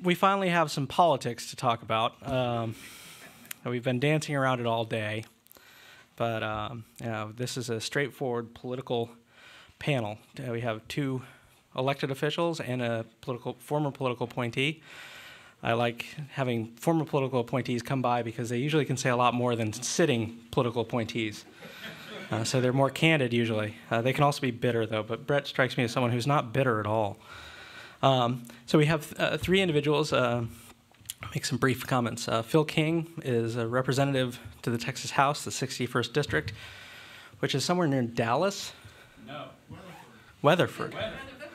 we finally have some politics to talk about. We've been dancing around it all day, but this is a straightforward political panel. We have two elected officials and a former political appointee. I like having former political appointees come by because they usually can say a lot more than sitting political appointees. So they're more candid usually. They can also be bitter though, but Brett strikes me as someone who's not bitter at all. So we have three individuals. Make some brief comments. Phil King is a representative to the Texas House, the 61st District, which is somewhere near Dallas. No, Weatherford. Weatherford.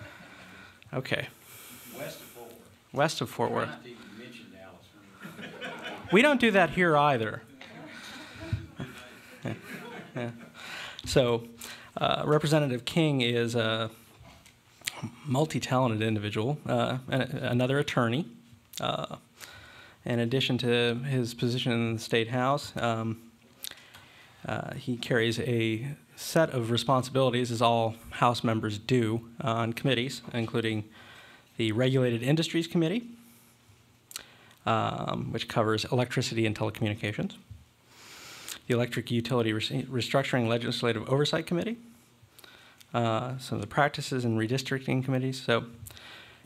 Okay. West of Fort Worth. West of Fort Worth. Not to even mention Dallas. We don't do that here either. Yeah. So, Representative King is a multi-talented individual, another attorney. In addition to his position in the State House, he carries a set of responsibilities, as all House members do, on committees, including the Regulated Industries Committee, which covers electricity and telecommunications, the Electric Utility Restructuring Legislative Oversight Committee, some of the Practices and Redistricting Committees. So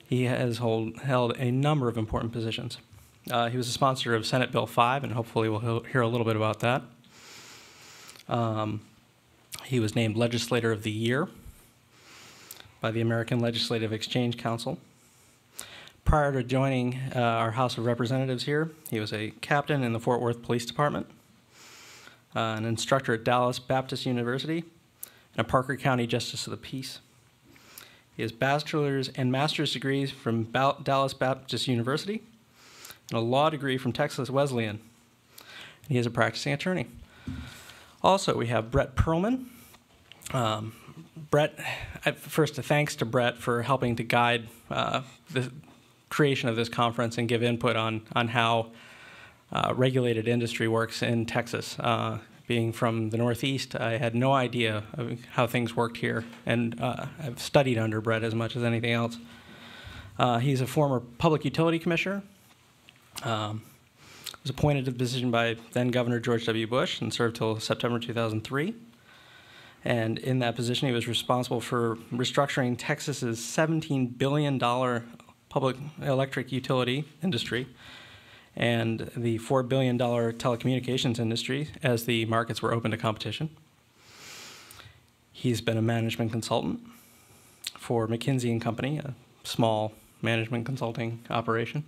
he has held a number of important positions. He was a sponsor of Senate Bill 5, and hopefully we'll hear a little bit about that. He was named Legislator of the Year by the American Legislative Exchange Council. Prior to joining our House of Representatives here, he was a captain in the Fort Worth Police Department, an instructor at Dallas Baptist University, and a Parker County Justice of the Peace. He has bachelor's and master's degrees from Dallas Baptist University and a law degree from Texas Wesleyan. And he is a practicing attorney. Also, we have Brett Perlman. First, a thanks to Brett for helping to guide the creation of this conference and give input on how regulated industry works in Texas. Being from the Northeast, I had no idea of how things worked here, and I've studied under Brett as much as anything else. He's a former public utility commissioner. Was appointed to the position by then-Governor George W. Bush and served till September 2003. And in that position, he was responsible for restructuring Texas's $17 billion public electric utility industry and the $4 billion telecommunications industry as the markets were open to competition. He's been a management consultant for McKinsey & Company, a small management consulting operation.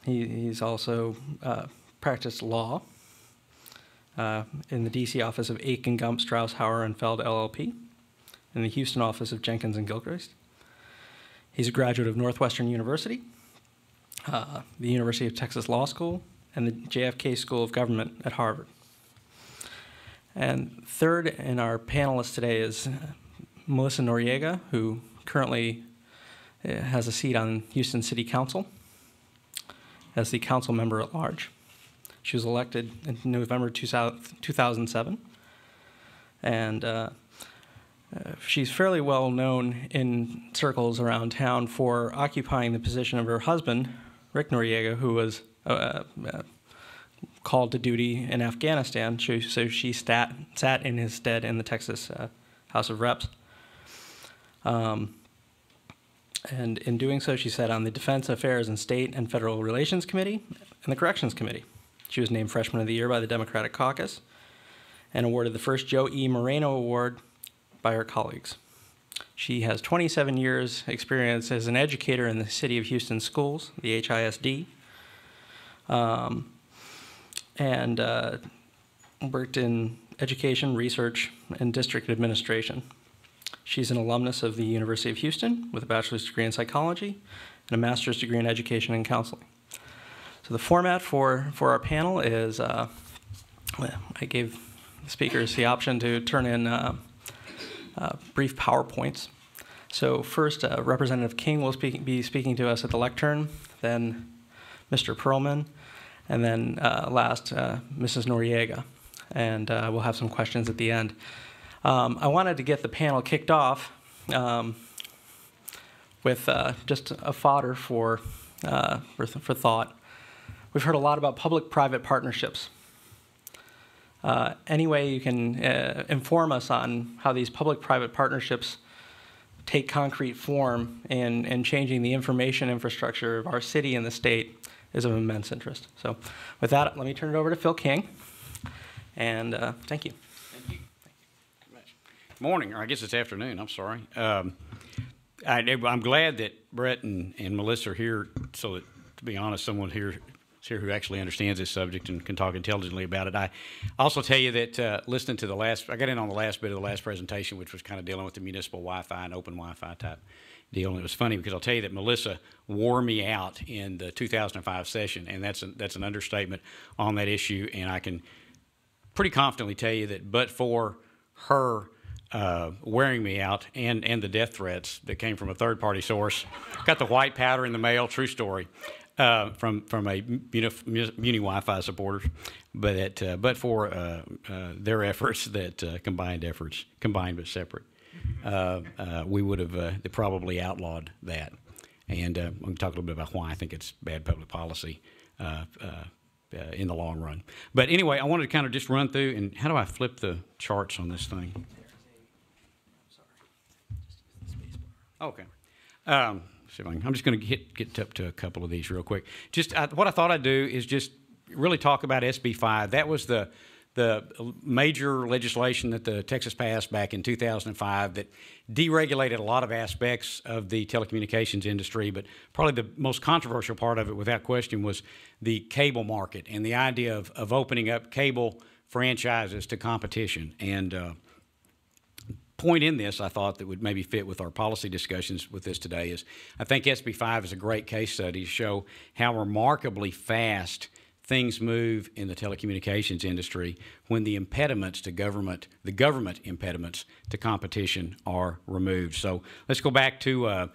He's also practiced law in the D.C. office of Aiken, Gump, Strauss, Hauer, and Feld, LLP, in the Houston office of Jenkins and Gilchrist. He's a graduate of Northwestern University, the University of Texas Law School, and the JFK School of Government at Harvard. And third in our panelists today is Melissa Noriega, who currently has a seat on Houston City Council as the council member at large. She was elected in November 2007, and she's fairly well known in circles around town for occupying the position of her husband, Rick Noriega, who was called to duty in Afghanistan, so she sat in his stead in the Texas House of Reps. And in doing so, she sat on the Defense Affairs and State and Federal Relations Committee and the Corrections Committee. She was named Freshman of the Year by the Democratic Caucus and awarded the first Joe E. Moreno Award by her colleagues. She has 27 years experience as an educator in the City of Houston schools, the HISD, and worked in education, research, and district administration. She's an alumnus of the University of Houston with a bachelor's degree in psychology and a master's degree in education and counseling. So the format for our panel is, I gave the speakers the option to turn in brief PowerPoints. So first, Representative King will be speaking to us at the lectern, then Mr. Perlman, and then last, Mrs. Noriega. And we'll have some questions at the end. I wanted to get the panel kicked off with just a fodder for thought. We've heard a lot about public-private partnerships. Any way you can inform us on how these public-private partnerships take concrete form in changing the information infrastructure of our city and the state is of immense interest. So with that, let me turn it over to Phil King, and thank you. Thank you. Good morning, or I guess it's afternoon, I'm sorry. I'm glad that Brett and Melissa are here, so that, to be honest, someone here who actually understands this subject and can talk intelligently about it. I also tell you that listening to I got in on the last bit of the last presentation, which was kind of dealing with the municipal Wi-Fi and open Wi-Fi type deal. And it was funny because I'll tell you that Melissa wore me out in the 2005 session, and that's an understatement on that issue. And I can pretty confidently tell you that but for her wearing me out and the death threats that came from a third-party source, got the white powder in the mail, true story, from a Muni Wi-Fi supporters, but for their efforts, that combined but separate, we would have probably outlawed that. And I'm going to talk a little bit about why I think it's bad public policy in the long run. But anyway, I wanted to kind of just run through, and how do I flip the charts on this thing? Okay. I'm just going to get up to a couple of these real quick. Just what I thought I'd do is just really talk about SB 5. That was the major legislation that the Texas passed back in 2005 that deregulated a lot of aspects of the telecommunications industry, but probably the most controversial part of it, without question, was the cable market and the idea of opening up cable franchises to competition. And point in this, I thought, that would maybe fit with our policy discussions with this today is I think SB 5 is a great case study to show how remarkably fast things move in the telecommunications industry when the impediments to the government impediments to competition are removed. So let's go back to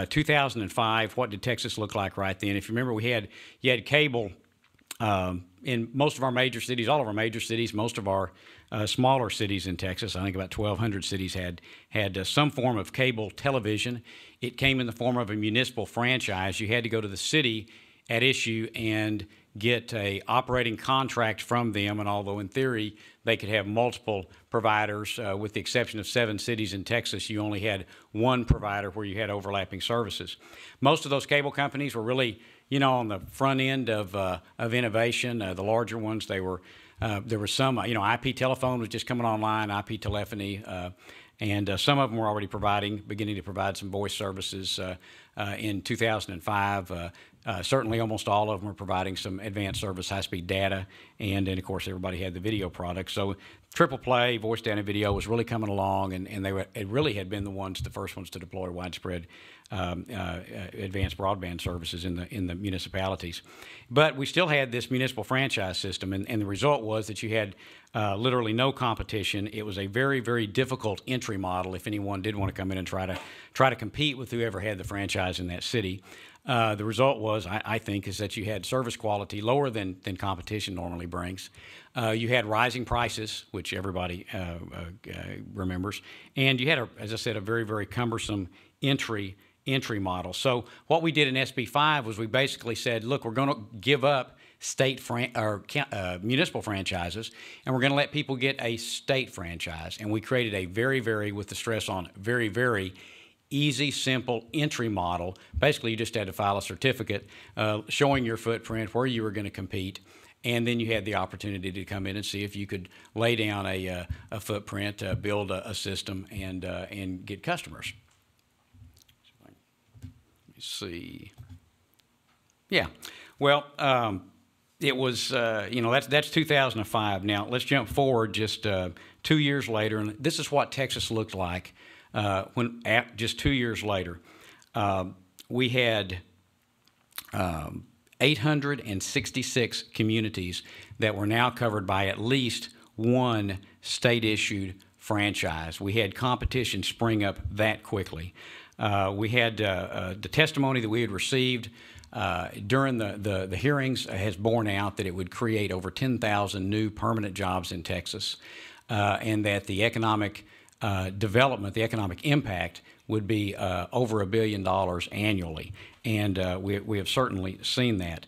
2005. What did Texas look like right then? If you remember, you had cable in most of our major cities, all of our major cities, most of our smaller cities in Texas. I think about 1,200 cities had some form of cable television. It came in the form of a municipal franchise. You had to go to the city at issue and get a operating contract from them, and although in theory they could have multiple providers, with the exception of 7 cities in Texas, you only had one provider where you had overlapping services. Most of those cable companies were really, on the front end of innovation. The larger ones, there were some, IP telephone was just coming online, IP telephony, and some of them were already beginning to provide some voice services in 2005. Certainly almost all of them were providing some advanced service, high-speed data, and then, of course, everybody had the video product. So triple play, voice data and video was really coming along, and it really had been the first ones to deploy widespread advanced broadband services in the municipalities. But we still had this municipal franchise system, and the result was that you had literally no competition. It was a very, very difficult entry model if anyone did want to come in and try to compete with whoever had the franchise in that city. The result was, I think, is that you had service quality lower than competition normally brings. You had rising prices, which everybody remembers, and you had, as I said, a very, very cumbersome entry model. So what we did in SB 5 was we basically said, look, we're going to give up municipal franchises, and we're going to let people get a state franchise. And we created a very, very, with the stress on very, very easy, simple entry model. Basically, you just had to file a certificate showing your footprint, where you were going to compete, and then you had the opportunity to come in and see if you could lay down a footprint, build a system, and get customers. Let me see. Yeah, well, it was that's 2005. Now let's jump forward just 2 years later, and this is what Texas looked like. Just 2 years later, we had 866 communities that were now covered by at least one state-issued franchise. We had competition spring up that quickly. We had the testimony that we had received during the hearings has borne out that it would create over 10,000 new permanent jobs in Texas, and that the economic development, the economic impact would be over $1 billion annually, and we have certainly seen that.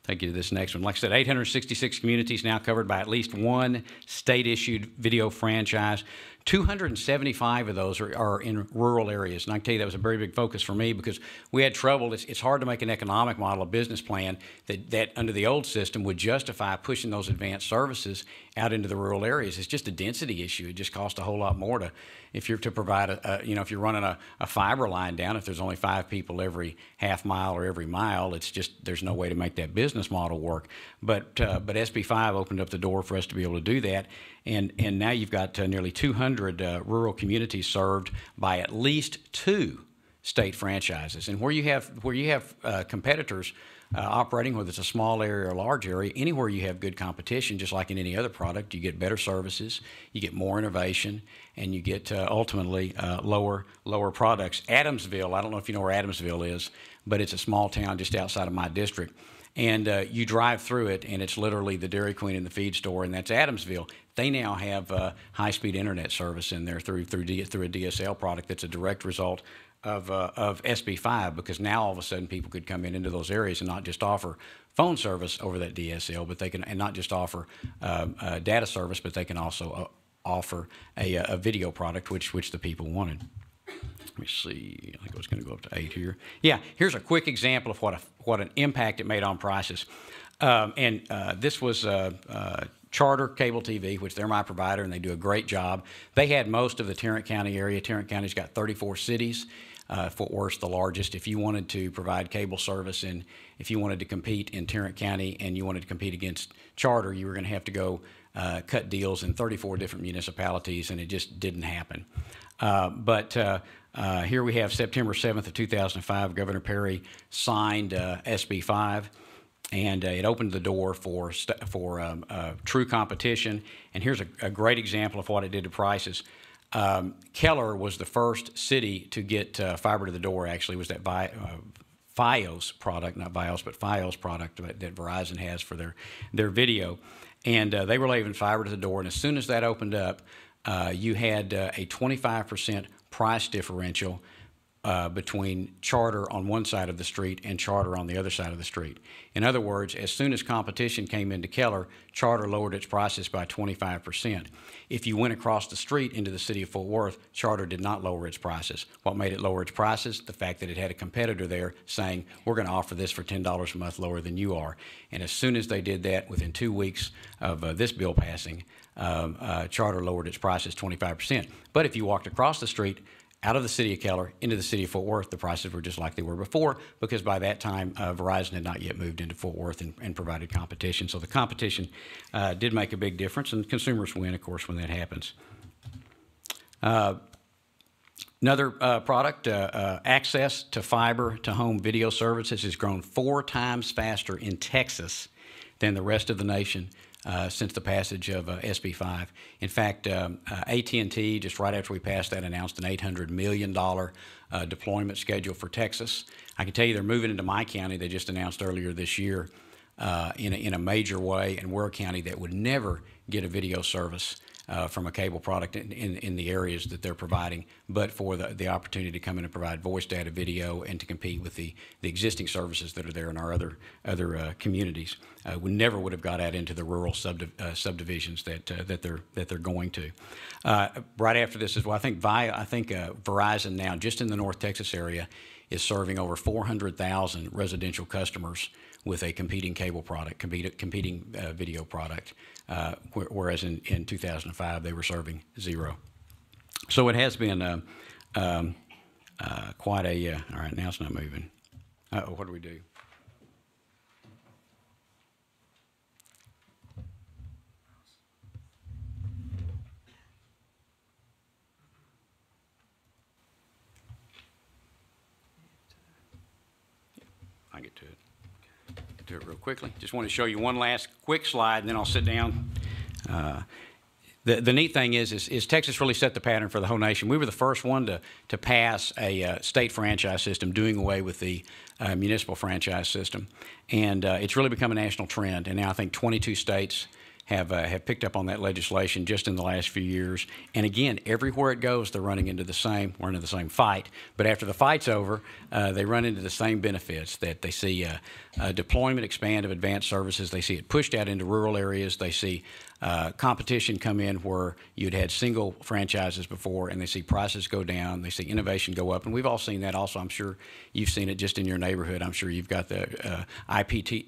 Take you to this next one. Like I said, 866 communities now covered by at least one state-issued video franchise. 275 of those are in rural areas. And I can tell you that was a very big focus for me because we had trouble. It's hard to make an economic model, a business plan that under the old system would justify pushing those advanced services out into the rural areas. It's just a density issue. It just costs a whole lot more if you're to provide if you're running a fiber line down, if there's only 5 people every half mile or every mile, it's just, there's no way to make that business model work. But SB5 opened up the door for us to be able to do that. And now you've got nearly 200 rural communities served by at least 2 state franchises. And where you have competitors operating, whether it's a small area or a large area, anywhere you have good competition, just like in any other product, you get better services, you get more innovation, and you get ultimately lower products. Adamsville, I don't know if you know where Adamsville is, but it's a small town just outside of my district. And you drive through it, and it's literally the Dairy Queen and the feed store, and that's Adamsville. They now have high-speed internet service in there through a DSL product that's a direct result of SB5, because now all of a sudden people could come into those areas and not just offer phone service over that DSL, but they can, and not just offer data service, but they can also offer a video product, which the people wanted. Let me see. I think I was going to go up to 8 here. Yeah, here's a quick example of what an impact it made on prices. This was Charter Cable TV, which they're my provider, and they do a great job. They had most of the Tarrant County area. Tarrant County's got 34 cities. Fort Worth's the largest. If you wanted to provide cable service and if you wanted to compete in Tarrant County and you wanted to compete against Charter, you were going to have to go cut deals in 34 different municipalities, and it just didn't happen. Here we have September 7th of 2005. Governor Perry signed SB5, and it opened the door for true competition. And here's a great example of what it did to prices. Keller was the first city to get fiber to the door. Actually, was that Fios product, not Bios, but Fios product that Verizon has for their video. And they were leaving fiber to the door, and as soon as that opened up, you had a 25% price differential between Charter on one side of the street and Charter on the other side of the street. In other words, as soon as competition came into Keller, Charter lowered its prices by 25%. If you went across the street into the city of Fort Worth, Charter did not lower its prices. What made it lower its prices? The fact that it had a competitor there saying, we're going to offer this for $10 a month lower than you are. And as soon as they did that, within 2 weeks of this bill passing, Charter lowered its prices 25%. But if you walked across the street out of the city of Keller into the city of Fort Worth, the prices were just like they were before, because by that time Verizon had not yet moved into Fort Worth and provided competition. So the competition did make a big difference, and consumers win, of course, when that happens. Another product, access to fiber to home video services has grown 4 times faster in Texas than the rest of the nation since the passage of SB5. In fact, AT&T, just right after we passed that, announced an $800 million deployment schedule for Texas. I can tell you they're moving into my county. They just announced earlier this year in a major way, and we're a county that would never get a video service from a cable product in the areas that they're providing, but for the opportunity to come in and provide voice, data, video, and to compete with the existing services that are there in our other communities. We never would have got out into the rural subdivisions that they're going to. Right after this as well, I think Verizon now, just in the North Texas area, is serving over 400,000 residential customers with a competing cable product, competing video product, whereas in 2005 they were serving 0. So it has been quite a, all right, now it's not moving. What do we do? I get to it. Do it real quickly. Just want to show you one last quick slide, and then I'll sit down. The neat thing is Texas really set the pattern for the whole nation. We were the first one to pass a state franchise system, doing away with the municipal franchise system, and it's really become a national trend. And now I think 22 states have picked up on that legislation just in the last few years. And again, everywhere it goes, they're running into the same fight. But after the fight's over, they run into the same benefits that they see deployment expand of advanced services. They see it pushed out into rural areas. They see competition come in where you'd had single franchises before, and they see prices go down. They see innovation go up, and we've all seen that. Also, I'm sure you've seen it just in your neighborhood. I'm sure you've got the IP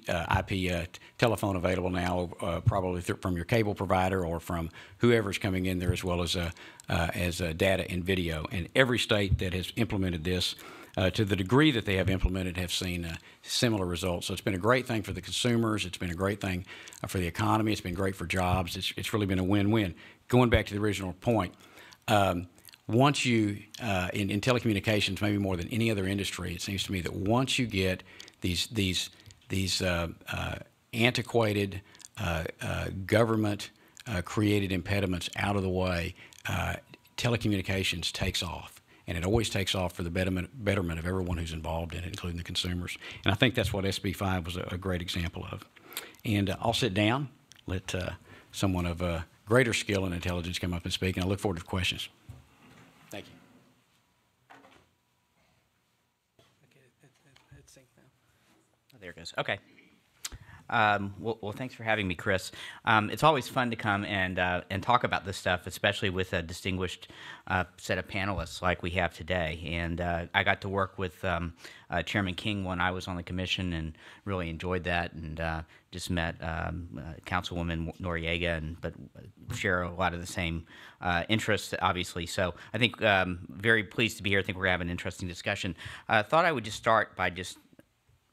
telephone available now, probably from your cable provider or from whoever's coming in there, as well as data and video. And every state that has implemented this, to the degree that they have implemented, have seen similar results. So it's been a great thing for the consumers. It's been a great thing for the economy. It's been great for jobs. It's really been a win-win. Going back to the original point, once you, in telecommunications, maybe more than any other industry, it seems to me that once you get these antiquated government created impediments out of the way, telecommunications takes off. And it always takes off for the betterment of everyone who's involved in it, including the consumers. And I think that's what SB 5 was a great example of. And I'll sit down, let someone of greater skill and intelligence come up and speak, and I look forward to questions. Thank you. Oh, there it goes. Okay. Well, thanks for having me, Chris. It's always fun to come and talk about this stuff, especially with a distinguished set of panelists like we have today. And I got to work with Chairman King when I was on the commission and really enjoyed that, and just met Councilwoman Noriega, but share a lot of the same interests, obviously. So I think very pleased to be here. I think we're going to have an interesting discussion. I thought I would just start by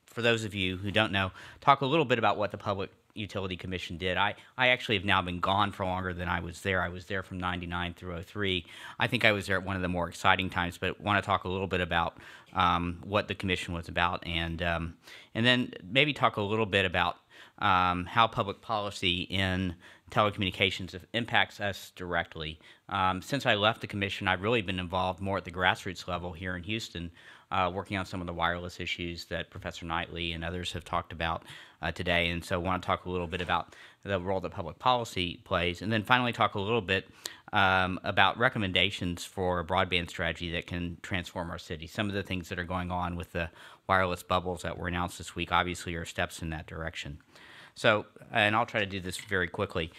for those of you who don't know, talk a little bit about what the Public Utility Commission did. I actually have now been gone for longer than I was there. I was there from 99 through 03. I think I was there at one of the more exciting times, but want to talk a little bit about what the commission was about, and then maybe talk a little bit about how public policy in telecommunications impacts us directly. Since I left the commission, I've really been involved more at the grassroots level here in Houston, working on some of the wireless issues that Professor Knightley and others have talked about today. And so I want to talk a little bit about the role that public policy plays, and then finally talk a little bit about recommendations for a broadband strategy that can transform our city. Some of the things that are going on with the wireless bubbles that were announced this week obviously are steps in that direction. So, and I'll try to do this very quickly.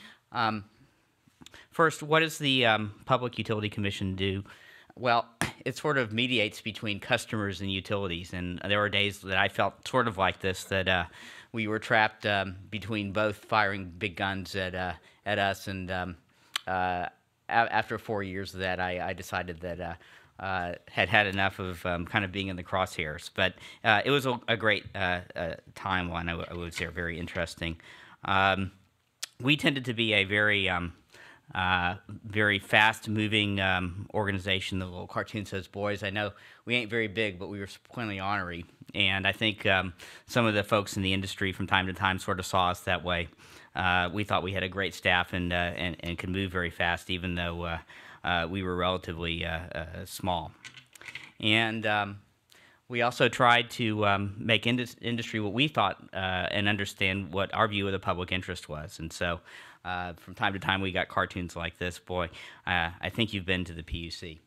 First, what does the Public Utility Commission do? Well, it sort of mediates between customers and utilities, and there were days that I felt sort of like this, that we were trapped between both firing big guns at us, and after 4 years of that, I decided that had enough of kind of being in the crosshairs. But it was a great timeline, I would say, very interesting. We tended to be a very fast-moving organization. The little cartoon says, "Boys, I know we ain't very big, but we were plenty ornery." And I think some of the folks in the industry from time to time sort of saw us that way. We thought we had a great staff and could move very fast, even though we were relatively small. And we also tried to make industry what we thought and understand what our view of the public interest was. And so from time to time we got cartoons like this. Boy, I think you've been to the PUC.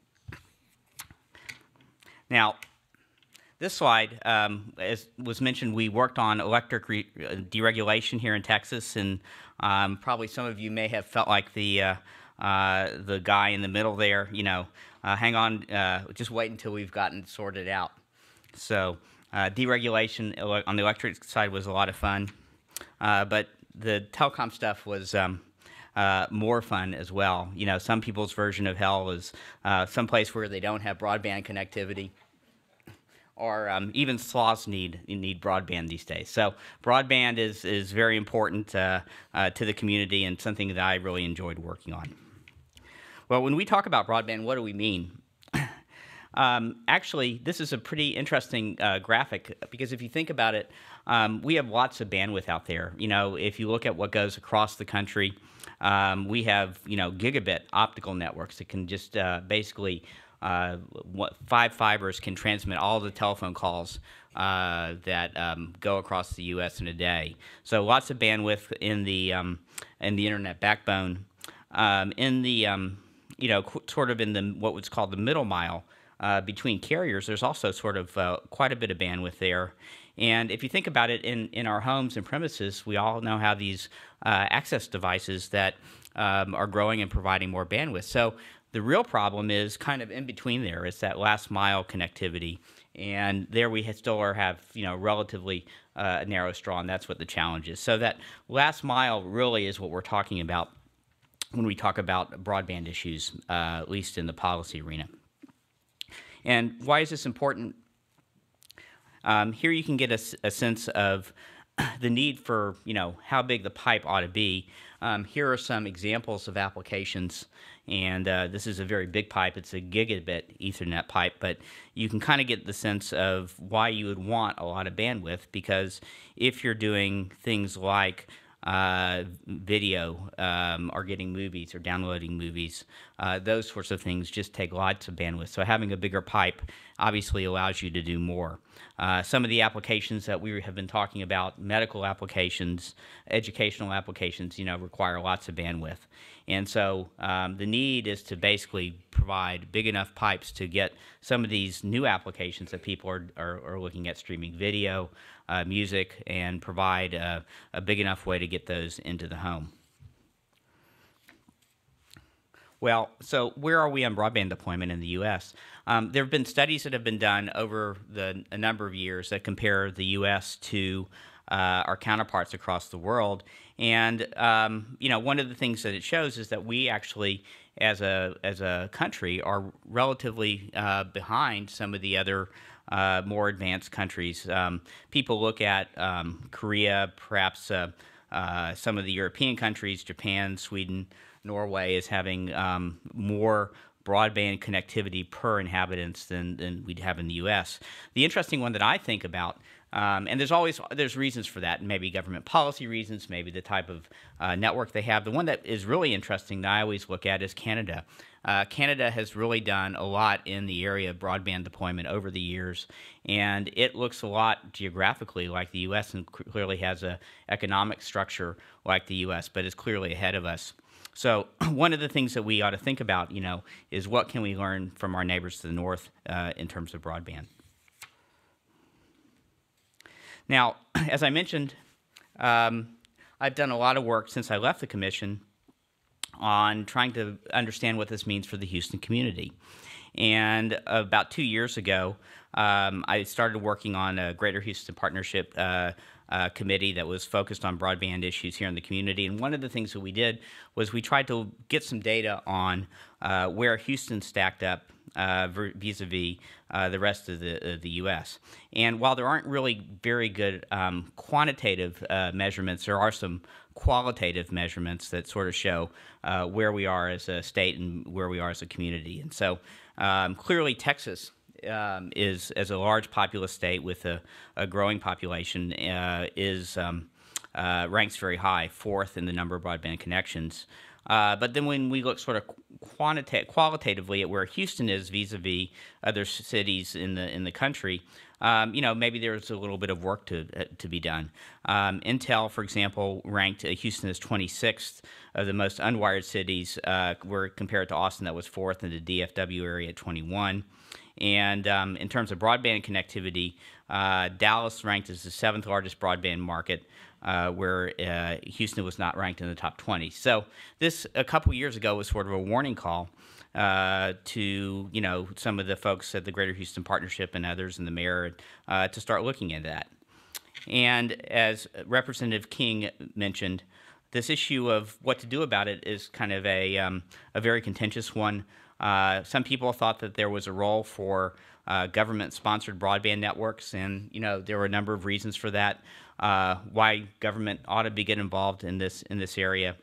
Now, this slide, as was mentioned, we worked on electric deregulation here in Texas, and probably some of you may have felt like the guy in the middle there, hang on, just wait until we've gotten sorted out. So deregulation on the electric side was a lot of fun, but the telecom stuff was more fun as well. Some people's version of hell is some place where they don't have broadband connectivity, or even sloths need broadband these days. So broadband is very important to the community, and something that I really enjoyed working on. Well, when we talk about broadband, what do we mean? Actually, this is a pretty interesting graphic, because if you think about it, we have lots of bandwidth out there. If you look at what goes across the country, we have gigabit optical networks that can just basically 5 fibers can transmit all the telephone calls that go across the U.S. in a day. So lots of bandwidth in the internet backbone. In the sort of in the what was called the middle mile between carriers, there's also sort of quite a bit of bandwidth there. And if you think about it, in our homes and premises, we all know how these access devices that are growing and providing more bandwidth. So the real problem is kind of in between there. It's that last mile connectivity. And there we still have, relatively narrow straw, and that's what the challenge is. So that last mile really is what we're talking about when we talk about broadband issues, at least in the policy arena. And why is this important? Here you can get a sense of the need for, how big the pipe ought to be. Here are some examples of applications, and this is a very big pipe. It's a gigabit Ethernet pipe, but you can kind of get the sense of why you would want a lot of bandwidth, because if you're doing things like video or getting movies or downloading movies, those sorts of things just take lots of bandwidth. So having a bigger pipe obviously allows you to do more. Some of the applications that we have been talking about, medical applications, educational applications, require lots of bandwidth. And so the need is to basically provide big enough pipes to get some of these new applications that people are looking at, streaming video, music, and provide a big enough way to get those into the home. Well, so where are we on broadband deployment in the U.S.? There have been studies that have been done over a number of years that compare the U.S. to our counterparts across the world. And, one of the things that it shows is that we actually, as a country, are relatively behind some of the other more advanced countries. People look at Korea, perhaps some of the European countries, Japan, Sweden, Norway, as having more broadband connectivity per inhabitants than we'd have in the U.S. The interesting one that I think about, and there's reasons for that, maybe government policy reasons, maybe the type of network they have. The one that is really interesting that I always look at is Canada. Canada has really done a lot in the area of broadband deployment over the years, and it looks a lot geographically like the U.S. and clearly has an economic structure like the U.S., but is clearly ahead of us. So one of the things that we ought to think about, is what can we learn from our neighbors to the north in terms of broadband. Now, as I mentioned, I've done a lot of work since I left the commission on trying to understand what this means for the Houston community. And about 2 years ago, I started working on a Greater Houston Partnership committee that was focused on broadband issues here in the community. And one of the things that we did was we tried to get some data on where Houston stacked up vis-a-vis the rest of the U.S. And while there aren't really very good quantitative measurements, there are some qualitative measurements that sort of show where we are as a state and where we are as a community. And so clearly Texas is, as a large populous state with a growing population, ranks very high, fourth in the number of broadband connections. But then when we look sort of qualitatively at where Houston is vis-a-vis other cities in the country, maybe there's a little bit of work to be done. Intel, for example, ranked Houston as 26th of the most unwired cities, where compared to Austin, that was fourth, in the DFW area at 21. And in terms of broadband connectivity, Dallas ranked as the 7th largest broadband market, where Houston was not ranked in the top 20. So this, a couple years ago, was sort of a warning call to some of the folks at the Greater Houston Partnership and others and the mayor to start looking at that. And as Representative King mentioned, this issue of what to do about it is kind of a very contentious one. Some people thought that there was a role for government-sponsored broadband networks, and there were a number of reasons for that. Why government ought to get involved in this area.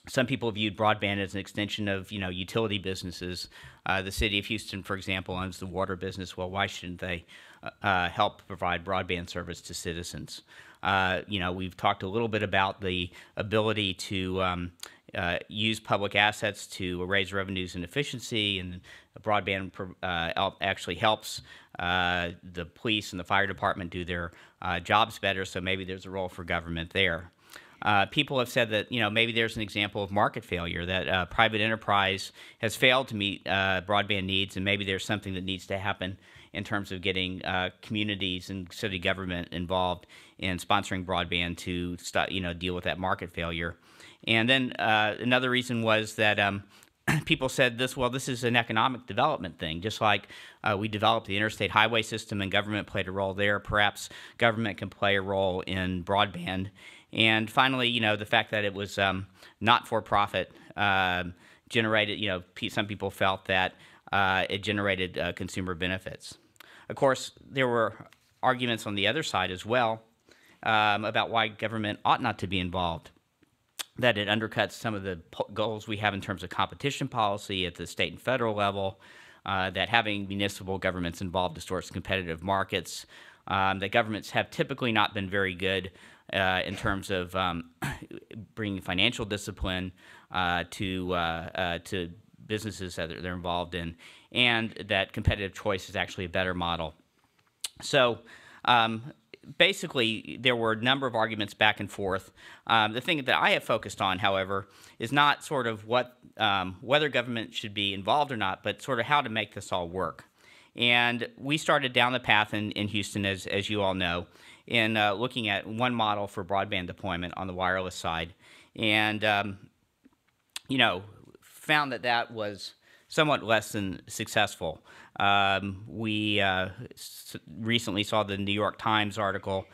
Some people viewed broadband as an extension of utility businesses. The city of Houston, for example, owns the water business. Well, why shouldn't they help provide broadband service to citizens? We've talked a little bit about the ability to use public assets to raise revenues and efficiency, and broadband actually helps the police and the fire department do their jobs better, so maybe there's a role for government there. People have said that, maybe there's an example of market failure, that private enterprise has failed to meet broadband needs, and maybe there's something that needs to happen in terms of getting communities and city government involved in sponsoring broadband to deal with that market failure. And then another reason was that people said this is an economic development thing. Just like we developed the interstate highway system and government played a role there, perhaps government can play a role in broadband. And finally, the fact that it was not for profit generated, some people felt that it generated consumer benefits. Of course, there were arguments on the other side as well about why government ought not to be involved, that it undercuts some of the goals we have in terms of competition policy at the state and federal level, that having municipal governments involved distorts competitive markets, that governments have typically not been very good in terms of bringing financial discipline to businesses that they're involved in, and that competitive choice is actually a better model. So basically, there were a number of arguments back and forth. The thing that I have focused on, however, is not sort of whether government should be involved or not, but sort of how to make this all work. And we started down the path in Houston, as you all know, in looking at one model for broadband deployment on the wireless side, and found that was somewhat less than successful. We recently saw the New York Times article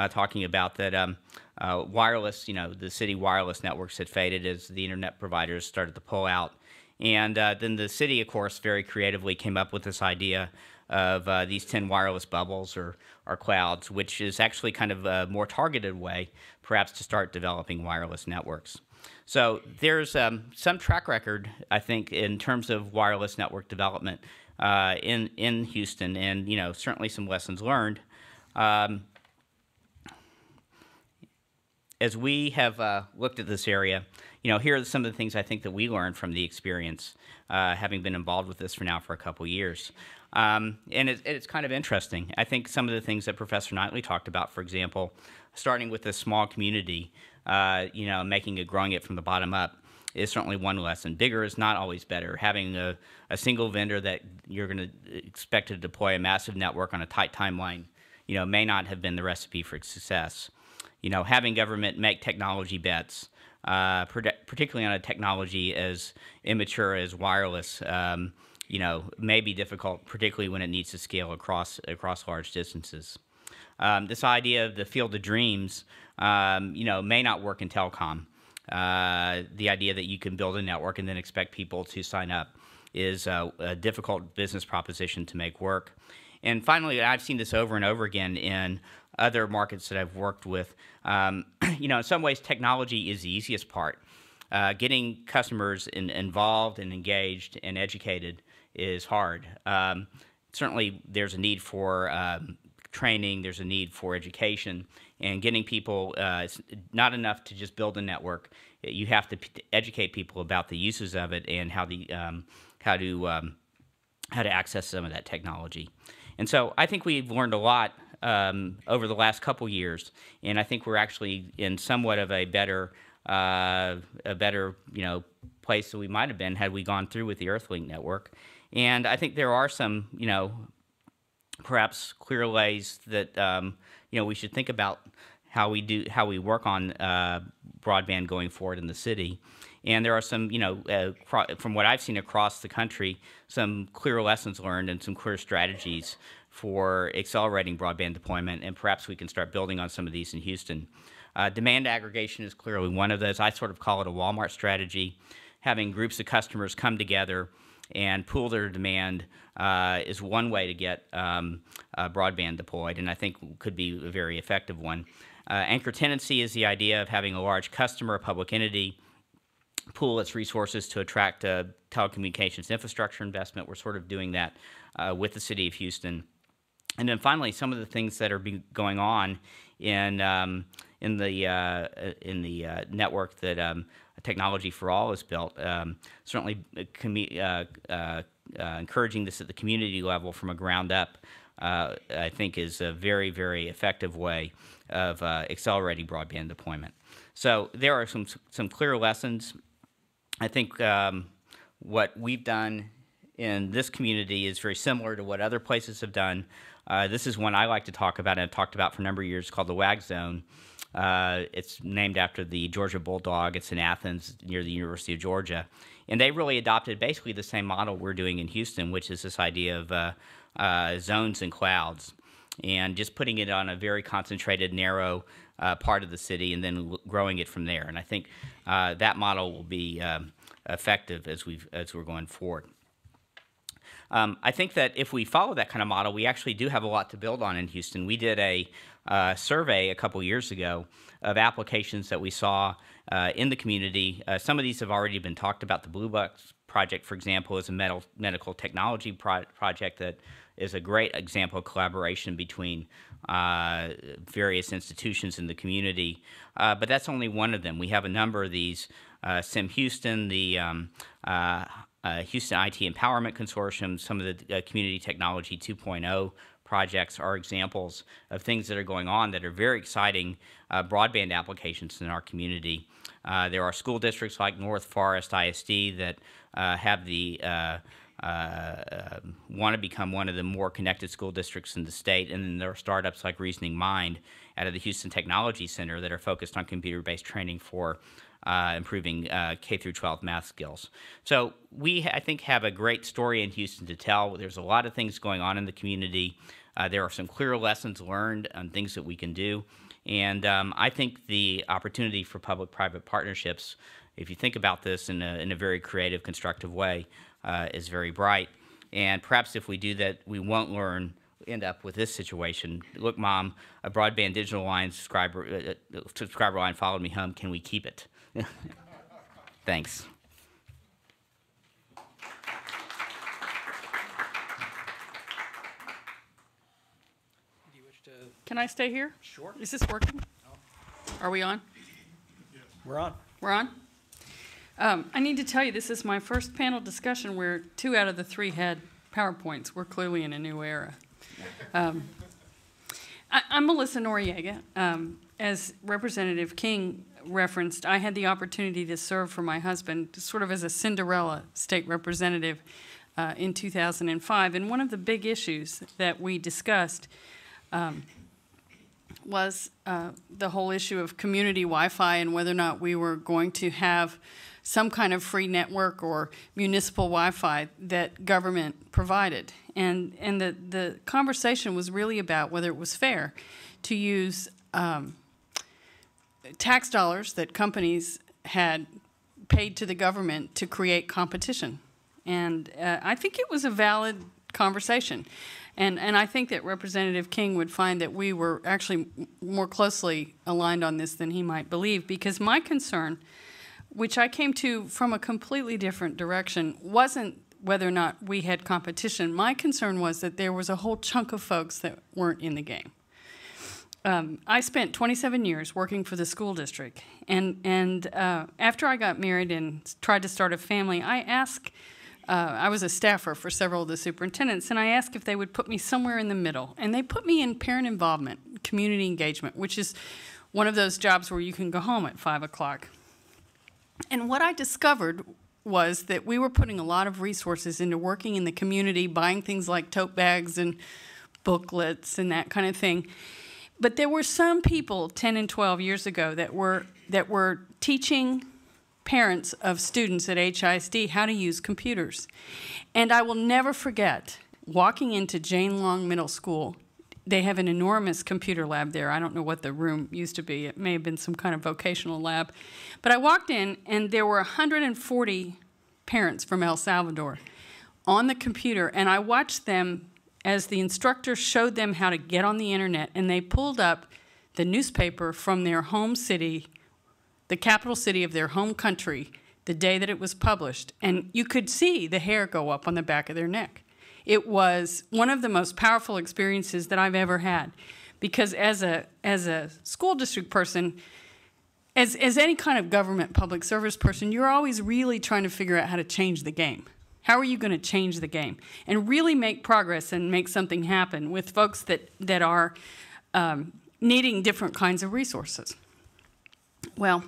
talking about that wireless, the city wireless networks had faded as the internet providers started to pull out. And then the city, of course, very creatively came up with this idea of these 10 wireless bubbles or clouds, which is actually kind of a more targeted way, perhaps, to start developing wireless networks. So there's some track record, I think, in terms of wireless network development in Houston, and certainly some lessons learned. As we have looked at this area, here are some of the things I think that we learned from the experience, having been involved with this for a couple years. And it's kind of interesting. I think some of the things that Professor Knightley talked about, for example, starting with a small community, growing it from the bottom up, is certainly one lesson. Bigger is not always better. Having a single vendor that you're going to expect to deploy a massive network on a tight timeline, may not have been the recipe for success. Having government make technology bets, particularly on a technology as immature as wireless, may be difficult, particularly when it needs to scale across large distances. This idea of the field of dreams, may not work in telecom. The idea that you can build a network and then expect people to sign up is a difficult business proposition to make work. And finally, I've seen this over and over again in other markets that I've worked with. In some ways, technology is the easiest part. Getting customers involved and engaged and educated is hard. Certainly, there's a need for training, there's a need for education, and getting people, it's not enough to just build a network. You have to educate people about the uses of it and how to access some of that technology. And so I think we've learned a lot over the last couple years, and I think we're actually in somewhat of a better place than we might have been had we gone through with the Earthlink network. And I think there are some, perhaps clear ways that we should think about how we work on broadband going forward in the city. And there are some, from what I've seen across the country, some clear lessons learned and some clear strategies for accelerating broadband deployment, and perhaps we can start building on some of these in Houston. Demand aggregation is clearly one of those. I sort of call it a Walmart strategy. Having groups of customers come together and pool their demand is one way to get broadband deployed, and I think could be a very effective one. Anchor tenancy is the idea of having a large customer, a public entity, pool its resources to attract telecommunications infrastructure investment. We're sort of doing that with the city of Houston. And then finally, some of the things that are going on in the network that Technology for All is built. Certainly, encouraging this at the community level from a ground up, I think, is a very, very effective way of accelerating broadband deployment. So there are some clear lessons. I think what we've done in this community is very similar to what other places have done. This is one I like to talk about and I've talked about for a number of years, called the WAG Zone. It's named after the Georgia Bulldog. It's in Athens near the University of Georgia. And they really adopted basically the same model we're doing in Houston, which is this idea of zones and clouds, and just putting it on a very concentrated, narrow part of the city and then growing it from there. And I think that model will be effective as we're going forward. I think that if we follow that kind of model, we actually do have a lot to build on in Houston. We did a survey a couple years ago of applications that we saw in the community. Some of these have already been talked about. The Blue Box project, for example, is a medical technology project that is a great example of collaboration between various institutions in the community. But that's only one of them. We have a number of these. SIM Houston, the Houston IT Empowerment Consortium, some of the Community Technology 2.0 projects are examples of things that are going on that are very exciting broadband applications in our community. There are school districts like North Forest ISD that have the want to become one of the more connected school districts in the state, and then there are startups like Reasoning Mind out of the Houston Technology Center that are focused on computer-based training for improving K through 12 math skills. So we, I think, have a great story in Houston to tell. There's a lot of things going on in the community. There are some clear lessons learned on things that we can do. And I think the opportunity for public-private partnerships, if you think about this in a very creative, constructive way, is very bright. And perhaps if we do that, we won't end up with this situation. Look, Mom, a broadband digital line subscriber line followed me home. Can we keep it? Thanks. Can I stay here? Sure. Is this working? Are we on? We're on. We're on? I need to tell you, this is my first panel discussion where 2 out of the 3 had PowerPoints. We're clearly in a new era. I'm Melissa Noriega. As Representative King referenced, I had the opportunity to serve for my husband sort of as a Cinderella state representative in 2005. And one of the big issues that we discussed was the whole issue of community Wi-Fi and whether or not we were going to have some kind of free network or municipal Wi-Fi that government provided. And the conversation was really about whether it was fair to use tax dollars that companies had paid to the government to create competition. And I think it was a valid conversation. And I think that Representative King would find that we were actually more closely aligned on this than he might believe, because my concern, which I came to from a completely different direction, wasn't whether or not we had competition. My concern was that there was a whole chunk of folks that weren't in the game. I spent 27 years working for the school district, and after I got married and tried to start a family, I was a staffer for several of the superintendents, and I asked if they would put me somewhere in the middle. And they put me in parent involvement, community engagement, which is one of those jobs where you can go home at 5 o'clock. And what I discovered was that we were putting a lot of resources into working in the community, buying things like tote bags and booklets and that kind of thing. But there were some people 10 and 12 years ago that were teaching parents of students at HISD how to use computers. And I will never forget walking into Jane Long Middle School. They have an enormous computer lab there. I don't know what the room used to be. It may have been some kind of vocational lab. But I walked in, and there were 140 parents from El Salvador on the computer, and I watched them as the instructor showed them how to get on the internet, and they pulled up the newspaper from their home city, the capital city of their home country, the day that it was published, and you could see the hair go up on the back of their neck. It was one of the most powerful experiences that I've ever had, because as a school district person, as any kind of government public service person, you're always really trying to figure out how to change the game. How are you going to change the game and really make progress and make something happen with folks that are needing different kinds of resources? Well,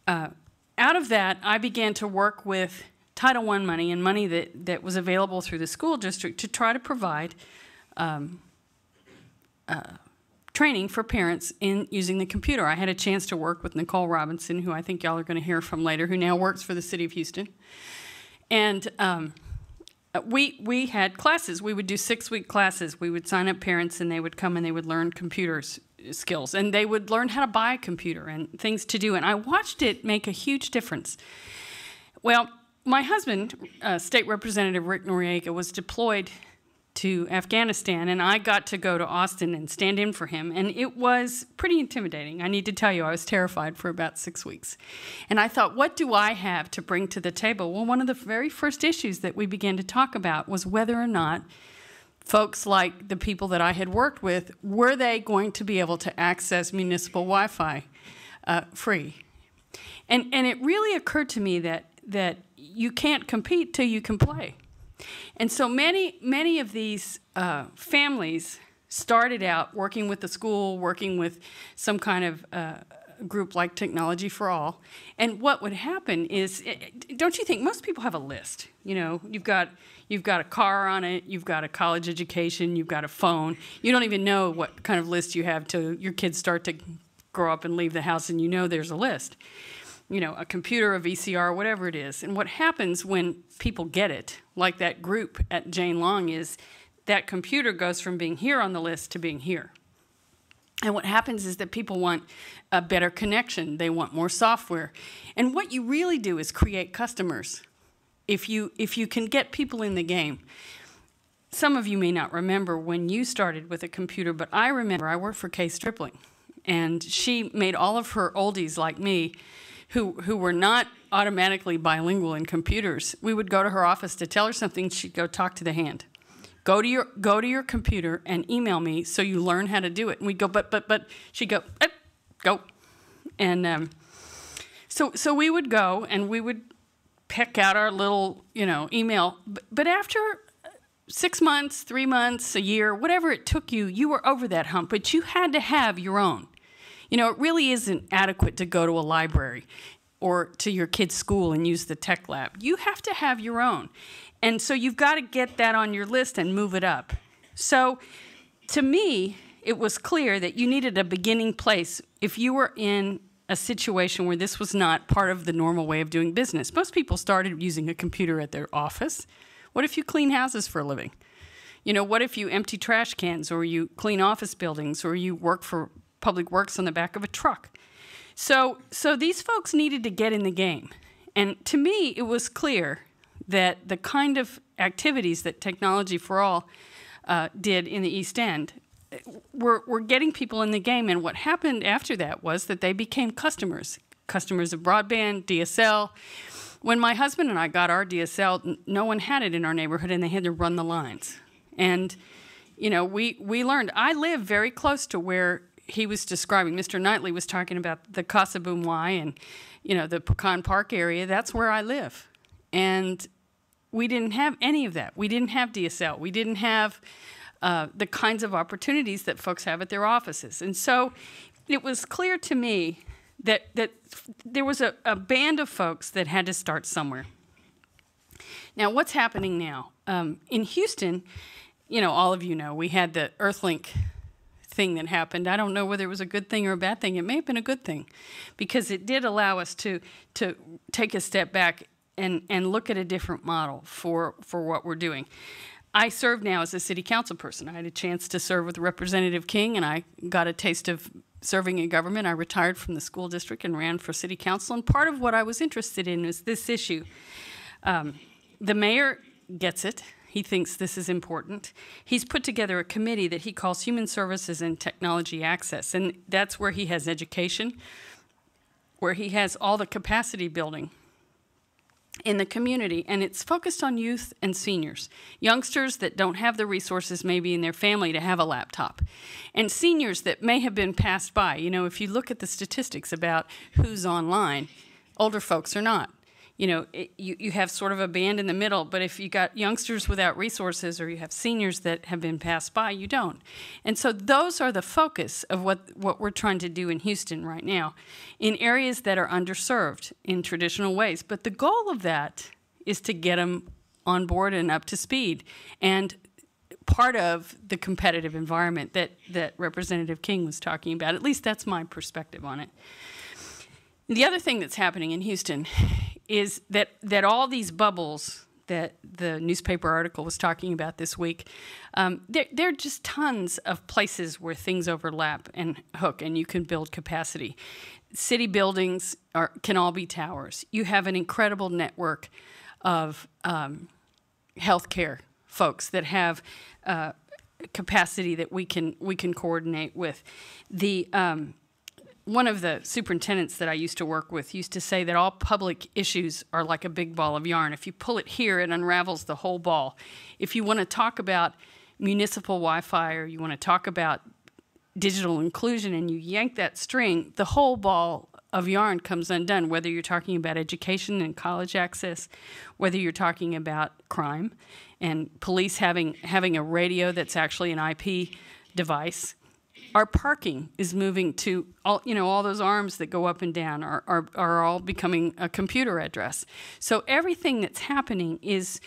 out of that, I began to work with Title I money and money that was available through the school district to try to provide training for parents in using the computer. I had a chance to work with Nicole Robinson, who I think y'all are going to hear from later, who now works for the city of Houston. And we had classes. We would do 6-week classes. We would sign up parents, and they would come and they would learn computers skills, and they would learn how to buy a computer and things to do. And I watched it make a huge difference. Well, my husband, State Representative Rick Noriega, was deployed to Afghanistan, and I got to go to Austin and stand in for him, and it was pretty intimidating. I need to tell you, I was terrified for about 6 weeks. And I thought, what do I have to bring to the table? Well, one of the very first issues that we began to talk about was whether or not folks like the people that I had worked with, were they going to be able to access municipal Wi-Fi free? And it really occurred to me that you can't compete till you can play. And so many of these families started out working with the school, working with some kind of group like Technology for All. And what would happen is, don't you think most people have a list? You know, you've got a car on it, you've got a college education, you've got a phone. You don't even know what kind of list you have till your kids start to grow up and leave the house, and you know there's a list. You know, a computer, a VCR, whatever it is. And what happens when people get it, like that group at Jane Long, is that computer goes from being here on the list to being here. And what happens is that people want a better connection. They want more software. And what you really do is create customers. If you can get people in the game. Some of you may not remember when you started with a computer, but I remember I worked for Kay Stripling. And she made all of her oldies like me who were not automatically bilingual in computers. We would go to her office to tell her something, she'd go talk to the hand. Go to your computer and email me so you learn how to do it. And we'd go, but she'd go, go. And so we would go and we would pick out our little, email. But after 6 months, 3 months, a year, whatever it took you, you were over that hump, but you had to have your own. It really isn't adequate to go to a library or to your kid's school and use the tech lab. You have to have your own. And so you've got to get that on your list and move it up. So to me, it was clear that you needed a beginning place if you were in a situation where this was not part of the normal way of doing business. Most people started using a computer at their office. What if you clean houses for a living? What if you empty trash cans, or you clean office buildings, or you work for Public Works on the back of a truck? So these folks needed to get in the game. And to me, it was clear that the kind of activities that Technology for All did in the East End were getting people in the game. And what happened after that was that they became customers of broadband, DSL. When my husband and I got our DSL, no one had it in our neighborhood, and they had to run the lines. And, we learned. I live very close to where he was describing. Mr. Knightley was talking about the Casa Boom Y and, the Pecan Park area. That's where I live. And we didn't have any of that. We didn't have DSL. We didn't have the kinds of opportunities that folks have at their offices. And so it was clear to me that there was a band of folks that had to start somewhere. Now, what's happening now? In Houston, all of you know, we had the Earthlink thing that happened. I don't know whether it was a good thing or a bad thing. It may have been a good thing, because it did allow us to take a step back and look at a different model for what we're doing. I serve now as a city council person. I had a chance to serve with Representative King, and I got a taste of serving in government. I retired from the school district and ran for city council, and part of what I was interested in was this issue. The mayor gets it. He thinks this is important. He's put together a committee that he calls Human Services and Technology Access, and that's where he has education, where he has all the capacity building. in the community, and it's focused on youth and seniors, youngsters that don't have the resources maybe in their family to have a laptop, and seniors that may have been passed by. You know, if you look at the statistics about who's online, older folks are not. You know, you have sort of a band in the middle, but if you got youngsters without resources or you have seniors that have been passed by, you don't. And so those are the focus of what we're trying to do in Houston right now, in areas that are underserved in traditional ways. But the goal of that is to get them on board and up to speed, and part of the competitive environment that Representative King was talking about. At least that's my perspective on it. The other thing that's happening in Houston is that all these bubbles that the newspaper article was talking about this week, there are just tons of places where things overlap and hook, and you can build capacity. City buildings can all be towers. You have an incredible network of healthcare folks that have capacity that we can coordinate with. One of the superintendents that I used to work with used to say that all public issues are like a big ball of yarn. If you pull it here, it unravels the whole ball. If you want to talk about municipal Wi-Fi or you want to talk about digital inclusion and you yank that string, the whole ball of yarn comes undone, whether you're talking about education and college access, whether you're talking about crime and police having a radio that's actually an IP device. Our parking is moving to all those arms that go up and down are all becoming a computer address. So everything that's happening is,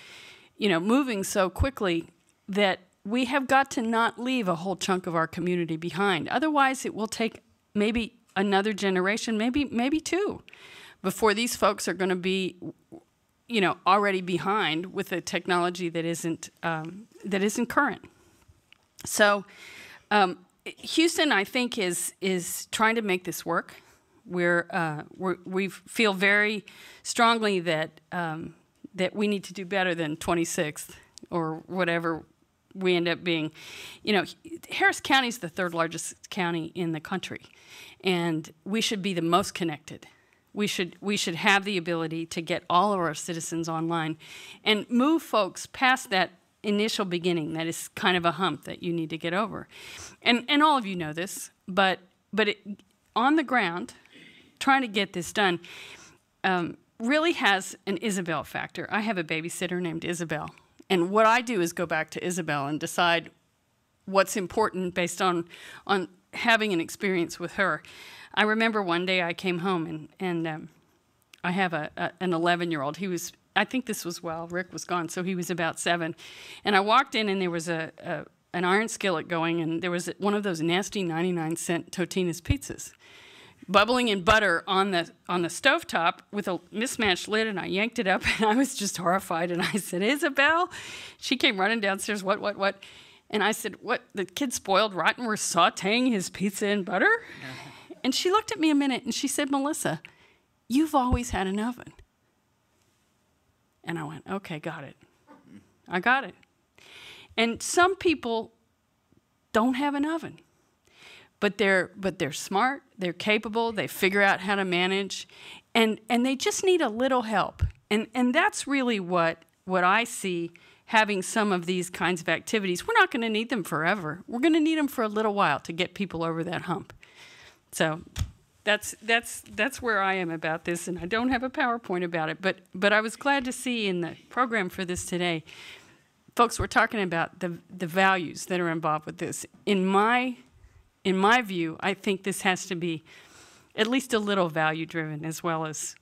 moving so quickly that we have got to not leave a whole chunk of our community behind. Otherwise, it will take maybe another generation, maybe two, before these folks are going to be, already behind with a technology that isn't current. So. Houston, I think, is trying to make this work. We feel very strongly that we need to do better than 26th or whatever we end up being. Harris County is the third largest county in the country, and we should be the most connected. We should have the ability to get all of our citizens online and move folks past that initial beginning that is kind of a hump that you need to get over. And all of you know this, but on the ground, trying to get this done really has an Isabel factor. I have a babysitter named Isabel, and what I do is go back to Isabel and decide what's important based on having an experience with her. I remember one day I came home and I have an 11-year-old. He was, I think this was while Rick was gone, so he was about 7. And I walked in and there was an iron skillet going, and there was one of those nasty 99-cent Totino's pizzas bubbling in butter on the stovetop with a mismatched lid, and I yanked it up, and I was just horrified, and I said, Isabel? She came running downstairs, what? And I said, what, the kid spoiled rotten, we're sauteing his pizza in butter? And she looked at me a minute, and she said, Melissa, you've always had an oven. And I went, okay, got it. I got it. And some people don't have an oven, but they're smart, they're capable, they figure out how to manage, and they just need a little help. And that's really what I see having some of these kinds of activities. We're not going to need them forever. We're going to need them for a little while to get people over that hump. So that's where I am about this, and I don't have a PowerPoint about it, but I was glad to see in the program for this today, folks were talking about the values that are involved with this. In my view, I think this has to be at least a little value-driven, as well as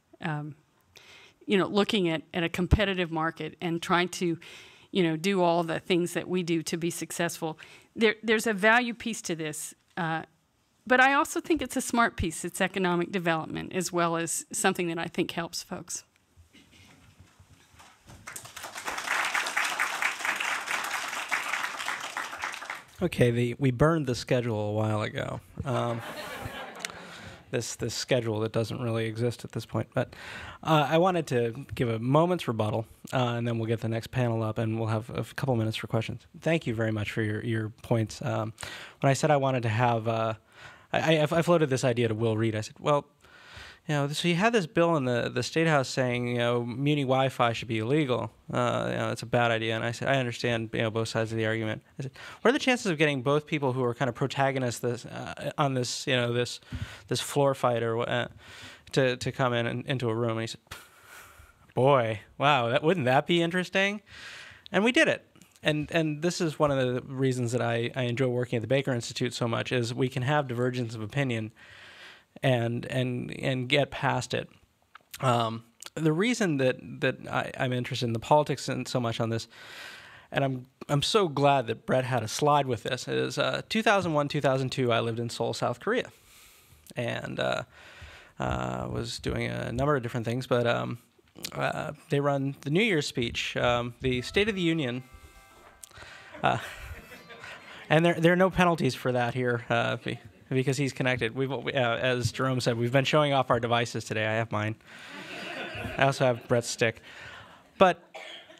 looking at a competitive market and trying to do all the things that we do to be successful. There's a value piece to this. But I also think it's a smart piece. It's economic development, as well as something that I think helps folks. Okay, we burned the schedule a while ago. This schedule that doesn't really exist at this point. But I wanted to give a moment's rebuttal, and then we'll get the next panel up, and we'll have a couple minutes for questions. Thank you very much for your points. When I said I wanted to have... I floated this idea to Will Reed. I said, well, So you had this bill in the State House saying, muni Wi-Fi should be illegal. It's a bad idea. And I said, I understand, both sides of the argument. I said, what are the chances of getting both people who are kind of protagonists on this, this floor fight to come in and into a room? And he said, boy, wow, wouldn't that be interesting? And we did it. And this is one of the reasons that I enjoy working at the Baker Institute so much, is we can have divergence of opinion and get past it. The reason that I'm interested in the politics and so much on this, and I'm so glad that Brett had a slide with this, is 2001, 2002, I lived in Seoul, South Korea, and was doing a number of different things, but they run the New Year's speech, the State of the Union, and there are no penalties for that here, because he's connected. As Jerome said, we've been showing off our devices today. I have mine. I also have Brett's stick. But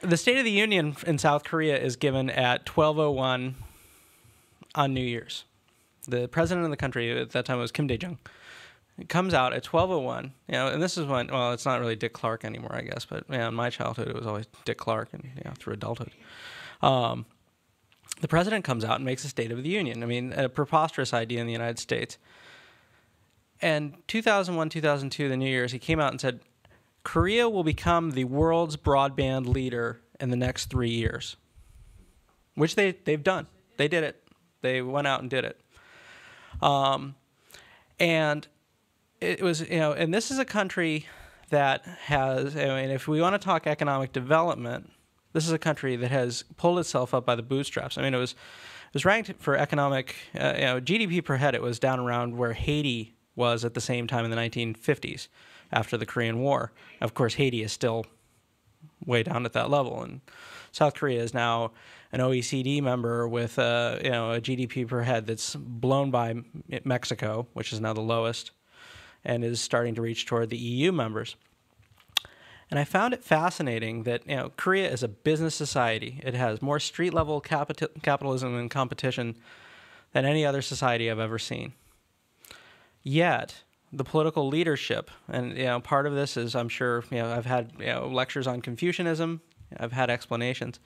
the State of the Union in South Korea is given at 12:01 on New Year's. The president of the country at that time was Kim Dae-jung. It comes out at 12:01, and this is when, well, it's not really Dick Clark anymore, I guess, but in my childhood it was always Dick Clark, and through adulthood. The president comes out and makes a State of the Union. I mean, a preposterous idea in the United States. And 2001, 2002, the New Year's, he came out and said, Korea will become the world's broadband leader in the next 3 years, which they've done. They did it. They went out and did it. And it was, and this is a country that has, if we want to talk economic development, this is a country that has pulled itself up by the bootstraps. I mean, it was ranked for economic, GDP per head. It was down around where Haiti was at the same time in the 1950s, after the Korean War. Of course, Haiti is still way down at that level, and South Korea is now an OECD member with a GDP per head that's blown by Mexico, which is now the lowest, and is starting to reach toward the EU members. And I found it fascinating that Korea is a business society. It has more street-level capitalism and competition than any other society I've ever seen. Yet, the political leadership, and part of this is, I'm sure, I've had lectures on Confucianism, I've had explanations,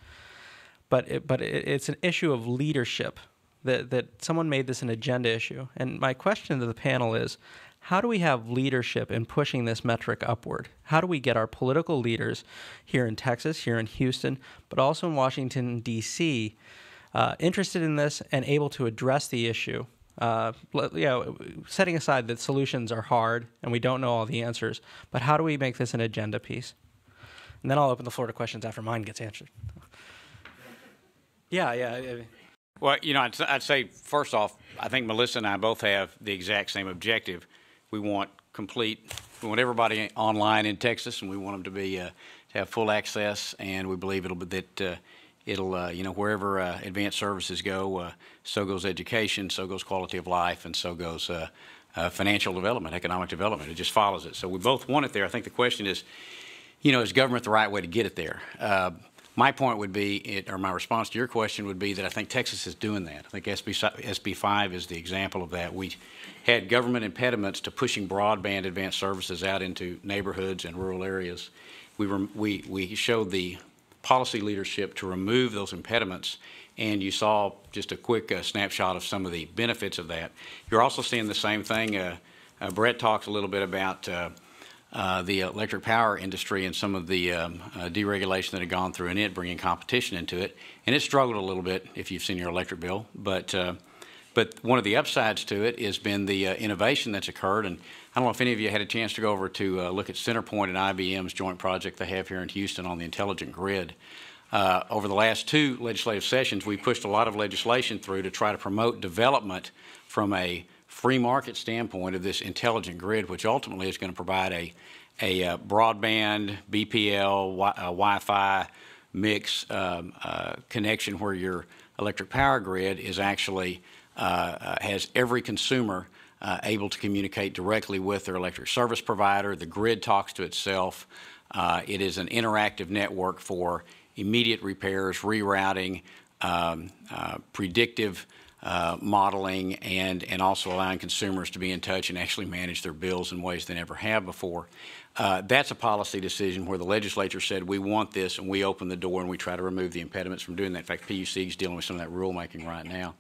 but it's an issue of leadership, that someone made this an agenda issue. And my question to the panel is, how do we have leadership in pushing this metric upward? How do we get our political leaders here in Texas, here in Houston, but also in Washington, D.C., interested in this and able to address the issue? Setting aside that solutions are hard and we don't know all the answers, but how do we make this an agenda piece? And then I'll open the floor to questions after mine gets answered. Yeah. Well, I'd say, first off, I think Melissa and I both have the exact same objective. We want everybody online in Texas, and we want them to be to have full access, and we believe wherever advanced services go, so goes education, so goes quality of life, and so goes financial development, economic development. It just follows it. So we both want it there. I think the question is, is government the right way to get it there? My point would be, or my response to your question would be that I think Texas is doing that. I think SB 5 is the example of that. We had government impediments to pushing broadband advanced services out into neighborhoods and rural areas. We showed the policy leadership to remove those impediments, and you saw just a quick snapshot of some of the benefits of that. You're also seeing the same thing. Brett talked a little bit about the electric power industry and some of the deregulation that had gone through in it, bringing competition into it. And it struggled a little bit, if you've seen your electric bill. But one of the upsides to it has been the innovation that's occurred. And I don't know if any of you had a chance to go over to look at CenterPoint and IBM's joint project they have here in Houston on the intelligent grid. Over the last 2 legislative sessions, we pushed a lot of legislation through to try to promote development from a free market standpoint of this intelligent grid, which ultimately is going to provide a broadband, BPL, Wi-Fi mix connection where your electric power grid is actually has every consumer able to communicate directly with their electric service provider. The grid talks to itself. It is an interactive network for immediate repairs, rerouting, predictive modeling and also allowing consumers to be in touch and actually manage their bills in ways they never have before. That's a policy decision where the legislature said we want this, and we open the door and we try to remove the impediments from doing that. In fact, PUC is dealing with some of that rulemaking right now.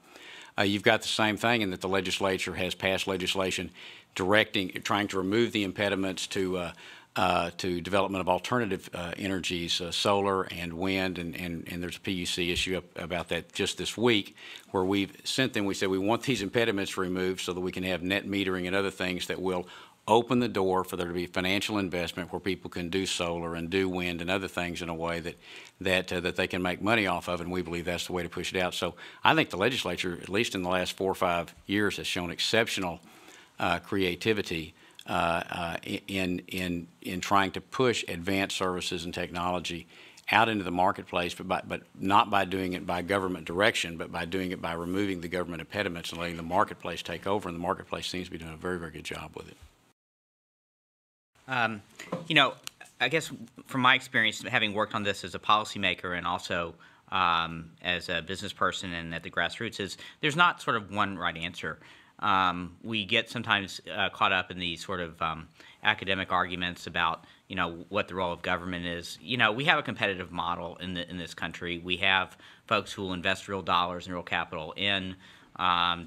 You've got the same thing in that the legislature has passed legislation trying to remove the impediments to development of alternative energies, solar and wind, and there's a PUC issue about that just this week, where we've sent them, we said we want these impediments removed so that we can have net metering and other things that will open the door for there to be financial investment where people can do solar and do wind and other things in a way that they can make money off of, and we believe that's the way to push it out. So I think the legislature, at least in the last 4 or 5 years, has shown exceptional creativity in trying to push advanced services and technology out into the marketplace, but not by doing it by government direction, but by doing it by removing the government impediments and letting the marketplace take over, and the marketplace seems to be doing a very, very good job with it. You know, I guess from my experience, having worked on this as a policymaker and also as a business person and at the grassroots, is there's not sort of one right answer. We get sometimes caught up in these sort of academic arguments about, you know, what the role of government is. You know, we have a competitive model in this country. We have folks who will invest real dollars and real capital in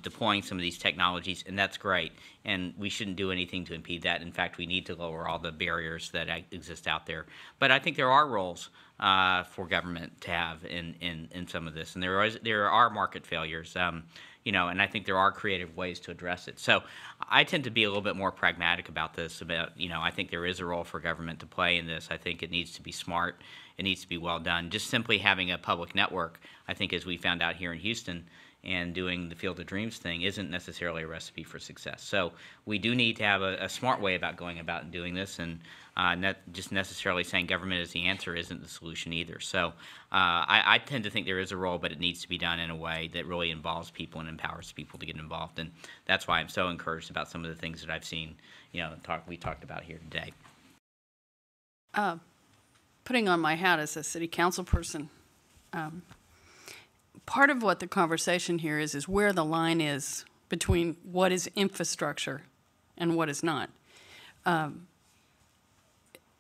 deploying some of these technologies, and that's great. And we shouldn't do anything to impede that. In fact, we need to lower all the barriers that exist out there. But I think there are roles for government to have in some of this, and there are market failures. You know, and I think there are creative ways to address it. So I tend to be a little bit more pragmatic about this. You know, I think there is a role for government to play in this. I think it needs to be smart. It needs to be well done. Just simply having a public network, I think, as we found out here in Houston, and doing the Field of Dreams thing isn't necessarily a recipe for success. So we do need to have a smart way about going about and doing this, and not just necessarily saying government is the answer isn't the solution either. So I tend to think there is a role, but it needs to be done in a way that really involves people and empowers people to get involved. And that's why I'm so encouraged about some of the things that I've seen, you know, we talked about here today. Putting on my hat as a city council person, part of what the conversation here is where the line is between what is infrastructure and what is not.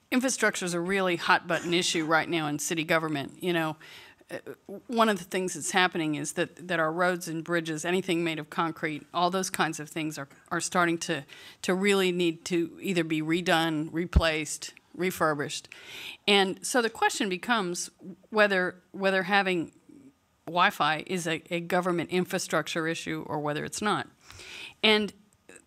Infrastructure is a really hot button issue right now in city government. You know, one of the things that's happening is that our roads and bridges, anything made of concrete, all those kinds of things are starting to really need to either be redone, replaced, refurbished. And so the question becomes whether having Wi-Fi is a government infrastructure issue or whether it's not. And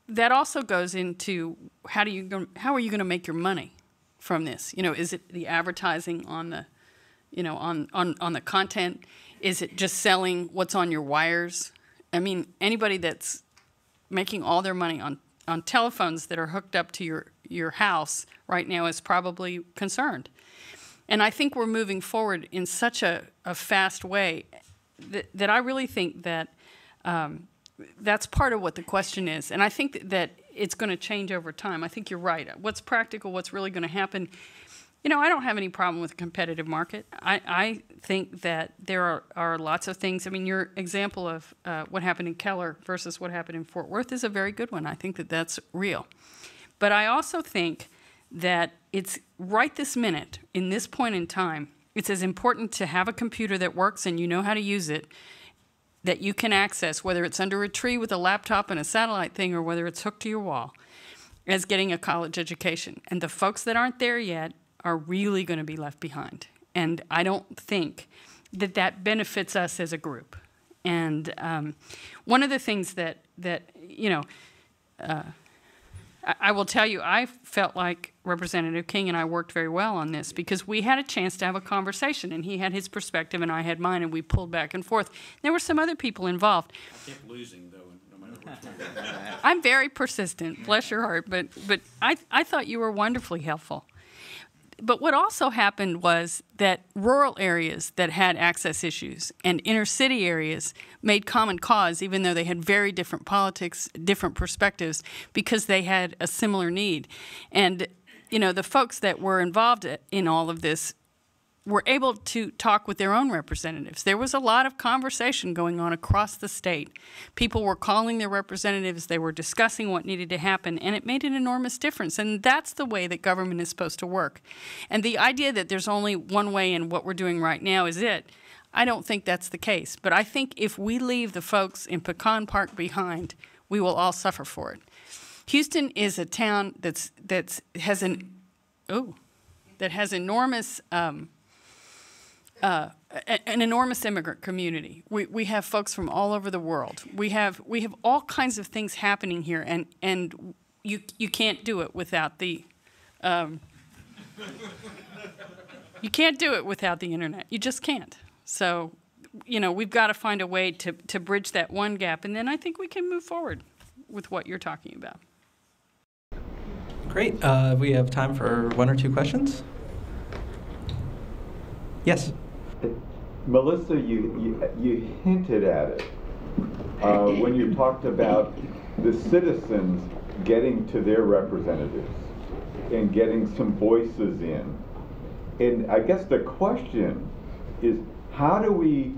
that also goes into how are you going to make your money from this? You know, is it the advertising on the, you know, on the content? Is it just selling what's on your wires? I mean, anybody that's making all their money on telephones that are hooked up to your house right now is probably concerned. And I think we're moving forward in such a fast way that I really think that that's part of what the question is. And I think that it's going to change over time. I think you're right. What's practical, what's really going to happen? You know, I don't have any problem with a competitive market. I think that there are lots of things. I mean, your example of what happened in Keller versus what happened in Fort Worth is a very good one. I think that that's real. But I also think that it's right this minute, in this point in time, it's as important to have a computer that works and you know how to use it, that you can access, whether it's under a tree with a laptop and a satellite thing or whether it's hooked to your wall, as getting a college education. And the folks that aren't there yet are really going to be left behind. And I don't think that benefits us as a group. And one of the things that you know, I will tell you, I felt like Representative King and I worked very well on this because we had a chance to have a conversation, and he had his perspective and I had mine, and we pulled back and forth. There were some other people involved. I kept losing, though, no matter what. I'm very persistent, bless your heart, but I thought you were wonderfully helpful. But what also happened was that rural areas that had access issues and inner city areas made common cause, even though they had very different politics, different perspectives, because they had a similar need. And, you know, the folks that were involved in all of this were able to talk with their own representatives. There was a lot of conversation going on across the state. People were calling their representatives, they were discussing what needed to happen, and it made an enormous difference. And that's the way that government is supposed to work. And the idea that there's only one way and what we're doing right now is it, I don't think that's the case. But I think if we leave the folks in Pecan Park behind, we will all suffer for it. Houston is a town that has enormous an enormous immigrant community. We have folks from all over the world. We have all kinds of things happening here, and you can't do it without the you can't do it without the internet. You just can't. So, we've got to find a way to bridge that one gap, and then I think we can move forward with what you're talking about. Great. We have time for one or two questions. Yes. Melissa, you hinted at it when you talked about the citizens getting to their representatives and getting some voices in. And I guess the question is, how do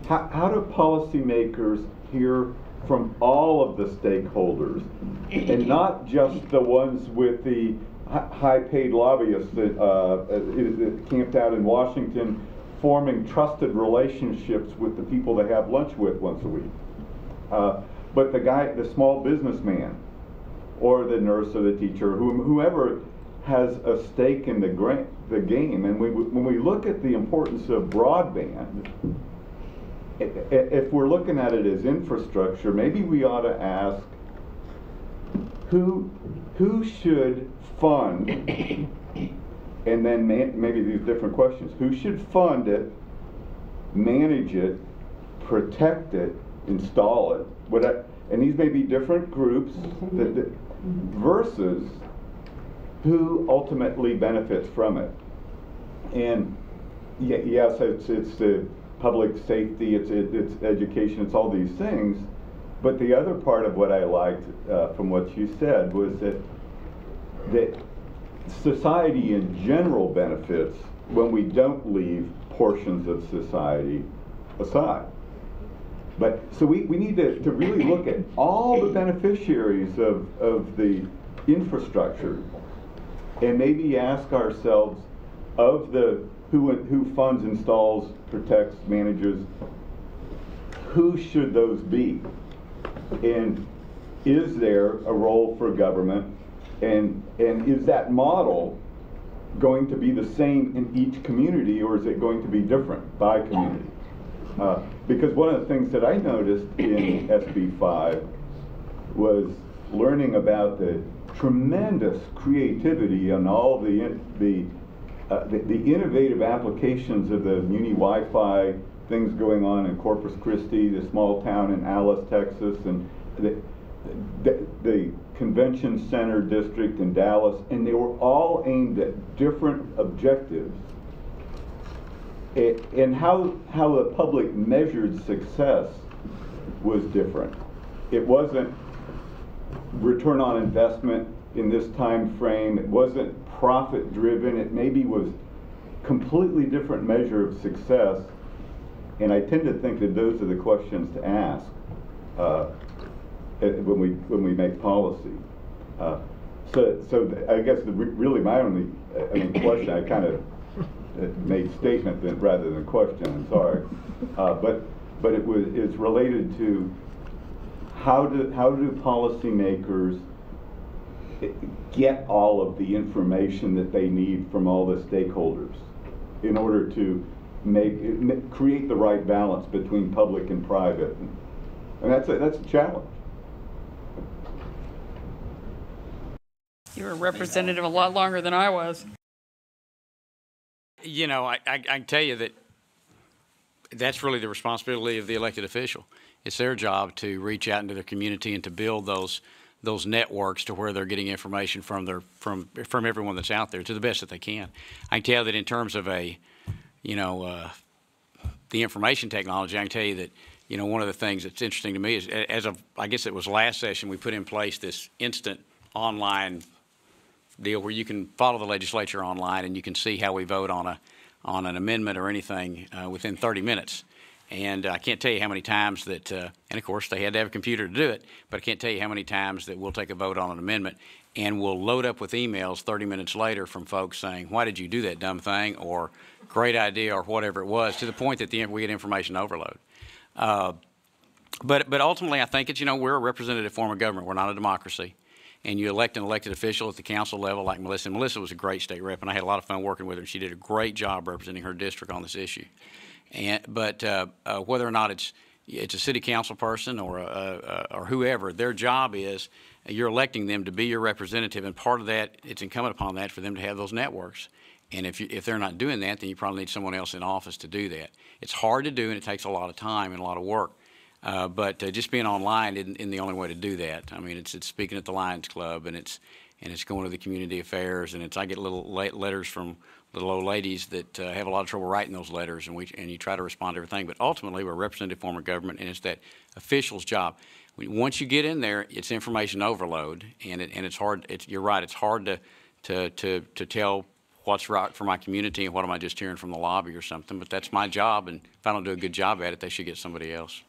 policymakers hear from all of the stakeholders and not just the ones with the high-paid lobbyists that camped out in Washington, forming trusted relationships with the people they have lunch with once a week, but the small businessman, or the nurse or the teacher, whoever has a stake in the game. And when we look at the importance of broadband, if we're looking at it as infrastructure, maybe we ought to ask who should fund, and then maybe these different questions. Who should fund it, manage it, protect it, install it? And these may be different groups versus who ultimately benefits from it. And yes, it's the public safety, it's education, it's all these things. But the other part of what I liked from what you said was that society in general benefits when we don't leave portions of society aside. But so we need to really look at all the beneficiaries of the infrastructure and maybe ask ourselves, of the who funds, installs, protects, manages, who should those be? And is there a role for government? And is that model going to be the same in each community, or is it going to be different by community? Because one of the things that I noticed in SB 5 was learning about the tremendous creativity and all the innovative applications of the Muni Wi-Fi things going on in Corpus Christi, the small town in Alice, Texas, and the Convention Center district in Dallas, and they were all aimed at different objectives. And how the public measured success was different. It wasn't return on investment in this time frame. It wasn't profit driven. It maybe was completely different measure of success. And I tend to think that those are the questions to ask when we make policy. So I guess really my only question, I kind of made statement rather than question. I'm sorry, but it's related to how do policymakers get all of the information that they need from all the stakeholders in order to create the right balance between public and private, and that's a challenge. You were a representative a lot longer than I was. You know, I can tell you that that's really the responsibility of the elected official. It's their job to reach out into their community and to build those networks to where they're getting information from everyone that's out there to the best that they can. I can tell you that in terms of the information technology, I can tell you that, one of the things that's interesting to me is, I guess it was last session, we put in place this instant online deal where you can follow the legislature online and you can see how we vote on on an amendment or anything within 30 minutes. And I can't tell you how many times that, and of course they had to have a computer to do it, but I can't tell you how many times that we'll take a vote on an amendment and we'll load up with emails 30 minutes later from folks saying, why did you do that dumb thing, or great idea, or whatever it was, to the point that we get information overload. But ultimately I think it's, we're a representative form of government. We're not a democracy. And you elect an elected official at the council level like Melissa. And Melissa was a great state rep, and I had a lot of fun working with her. She did a great job representing her district on this issue. But whether or not it's a city council person or whoever, their job is you're electing them to be your representative, and part of that, it's incumbent upon that for them to have those networks. And if they're not doing that, then you probably need someone else in office to do that. It's hard to do, and it takes a lot of time and a lot of work. But just being online isn't the only way to do that. I mean, it's speaking at the Lions Club, and it's going to the community affairs, and I get little letters from little old ladies that have a lot of trouble writing those letters, and you try to respond to everything. But ultimately, we're a representative form of government, and it's that official's job. Once you get in there, it's information overload, and it's hard. You're right. It's hard to tell what's right for my community and what am I just hearing from the lobby or something. But that's my job, and if I don't do a good job at it, they should get somebody else.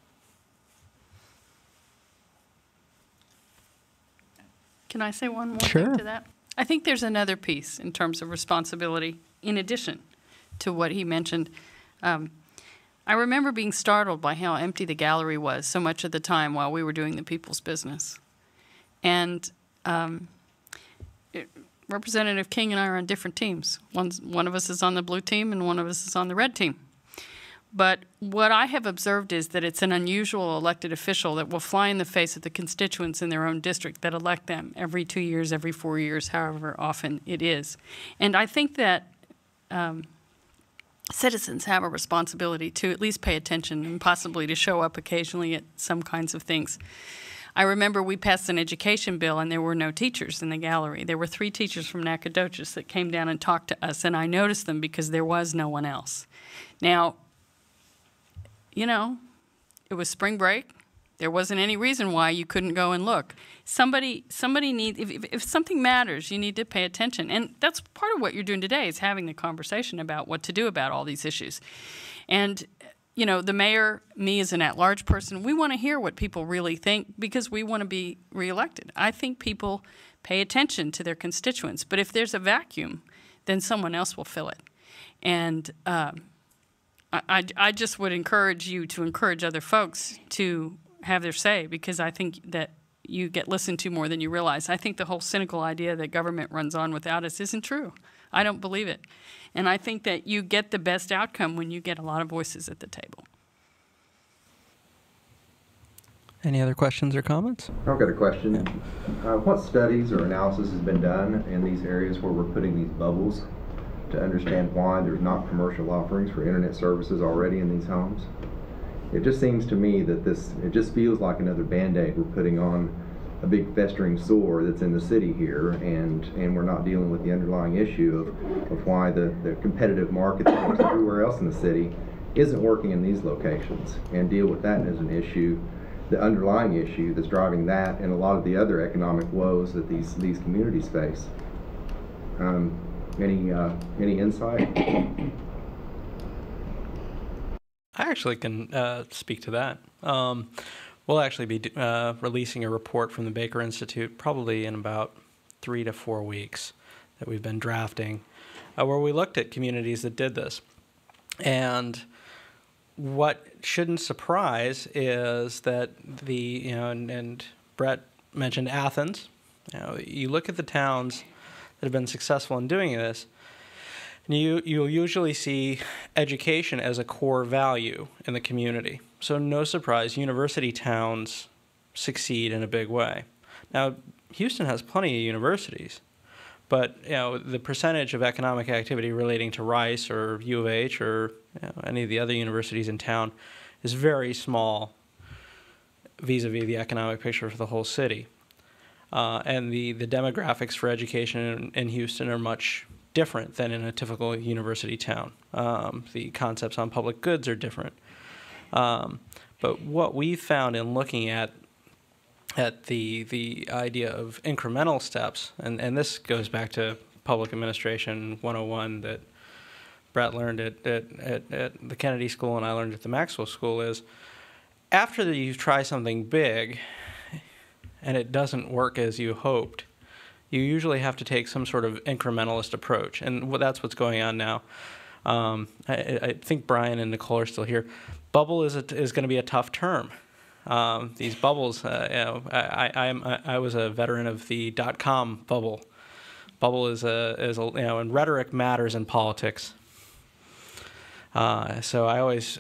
Can I say one more Sure. thing to that? I think there's another piece in terms of responsibility in addition to what he mentioned. I remember being startled by how empty the gallery was so much of the time while we were doing the people's business. And Representative King and I are on different teams. One of us is on the blue team and one of us is on the red team. But what I have observed is that it's an unusual elected official that will fly in the face of the constituents in their own district that elect them every 2 years, every 4 years, however often it is. And I think that citizens have a responsibility to at least pay attention and possibly to show up occasionally at some kinds of things. I remember we passed an education bill and there were no teachers in the gallery. There were 3 teachers from Nacogdoches that came down and talked to us, and I noticed them because there was no one else. Now, it was spring break. There wasn't any reason why you couldn't go and look. Somebody needs, if something matters, you need to pay attention. And that's part of what you're doing today is having the conversation about what to do about all these issues. And, the mayor, me as an at-large person, we want to hear what people really think because we want to be reelected. I think people pay attention to their constituents. But if there's a vacuum, then someone else will fill it. And I just would encourage you to encourage other folks to have their say, because I think that you get listened to more than you realize. I think the whole cynical idea that government runs on without us isn't true. I don't believe it. And I think that you get the best outcome when you get a lot of voices at the table. Any other questions or comments? I've got a question. What studies or analysis has been done in these areas where we're putting these bubbles to understand why there's not commercial offerings for internet services already in these homes? It just seems to me that it just feels like another Band-Aid we're putting on a big festering sore that's in the city here, and we're not dealing with the underlying issue of why the competitive market that works everywhere else in the city isn't working in these locations, and deal with that as an issue, the underlying issue that's driving that and a lot of the other economic woes that these communities face. Any insight? I actually can speak to that. We'll actually be releasing a report from the Baker Institute probably in about 3 to 4 weeks that we've been drafting, where we looked at communities that did this. And what shouldn't surprise is that and Brett mentioned Athens. You look at the towns that have been successful in doing this, and you'll usually see education as a core value in the community. So no surprise, university towns succeed in a big way. Now, Houston has plenty of universities, but the percentage of economic activity relating to Rice or U of H or any of the other universities in town is very small vis-a-vis the economic picture for the whole city. And the demographics for education in Houston are much different than in a typical university town. The concepts on public goods are different. But what we found in looking at the idea of incremental steps, and this goes back to Public Administration 101 that Brett learned at the Kennedy School and I learned at the Maxwell School is after you try something big and it doesn't work as you hoped, you usually have to take some sort of incrementalist approach, and that's what's going on now. I think Brian and Nicole are still here. Bubble is going to be a tough term. These bubbles, I was a veteran of the .com bubble. Bubble is and rhetoric matters in politics. So I always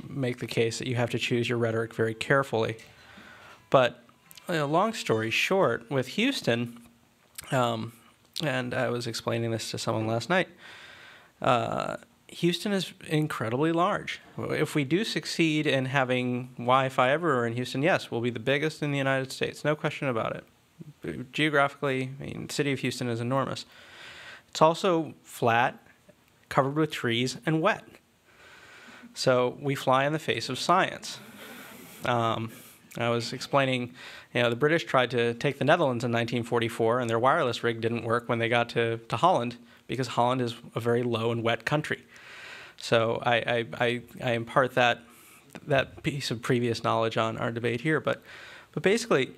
make the case that you have to choose your rhetoric very carefully. But long story short, with Houston, and I was explaining this to someone last night, Houston is incredibly large. If we do succeed in having Wi-Fi everywhere in Houston, yes, we'll be the biggest in the United States, no question about it. Geographically, I mean, the city of Houston is enormous. It's also flat, covered with trees, and wet. So we fly in the face of science. I was explaining, the British tried to take the Netherlands in 1944, and their wireless rig didn't work when they got to Holland, because Holland is a very low and wet country. So I impart that piece of previous knowledge on our debate here. But basically,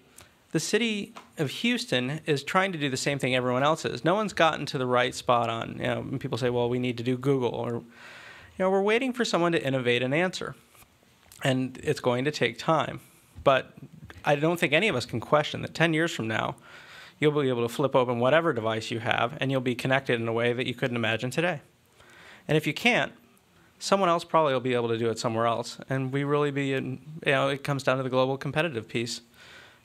the city of Houston is trying to do the same thing everyone else is. No one's gotten to the right spot on, when people say, well, we need to do Google, or, we're waiting for someone to innovate an answer. And it's going to take time. But I don't think any of us can question that 10 years from now, you'll be able to flip open whatever device you have, and you'll be connected in a way that you couldn't imagine today. And if you can't, someone else probably will be able to do it somewhere else. And we really be in, it comes down to the global competitive piece.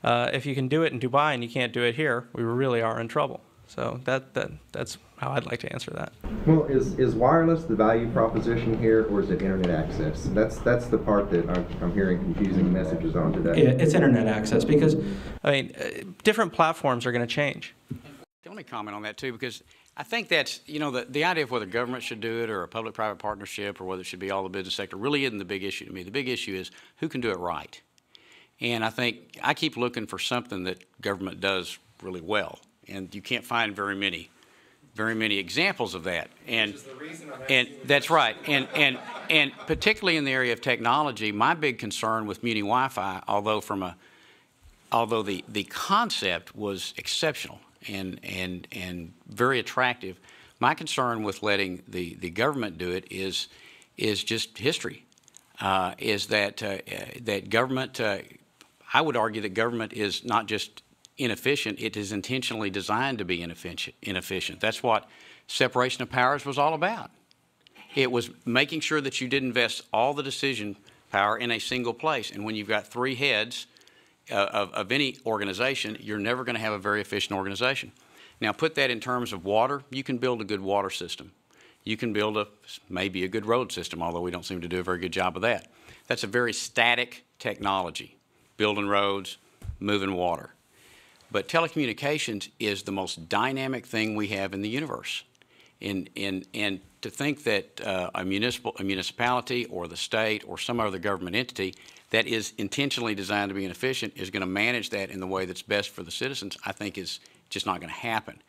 If you can do it in Dubai and you can't do it here, we really are in trouble. So that's how I'd like to answer that. Well, is wireless the value proposition here, or is it internet access? That's the part that I'm hearing confusing messages on today. Yeah, it's internet access, because, different platforms are going to change. Let me comment on that too, because I think that's, the idea of whether government should do it or a public-private partnership or whether it should be all the business sector really isn't the big issue to me. The big issue is who can do it right. And I think I keep looking for something that government does really well, and you can't find very many examples of that. And that's right. And particularly in the area of technology, my big concern with Muni Wi-Fi, although the concept was exceptional and very attractive, my concern with letting the government do it is just history. Is that government? I would argue that government is not just inefficient, it is intentionally designed to be inefficient. That's what separation of powers was all about. It was making sure that you didn't invest all the decision power in a single place. And when you've got three heads of any organization, you're never going to have a very efficient organization. Now, put that in terms of water. You can build a good water system. You can build maybe a good road system, although we don't seem to do a very good job of that. That's a very static technology, building roads, moving water. But telecommunications is the most dynamic thing we have in the universe. And to think that a municipality or the state or some other government entity that is intentionally designed to be inefficient is going to manage that in the way that's best for the citizens, I think is just not going to happen.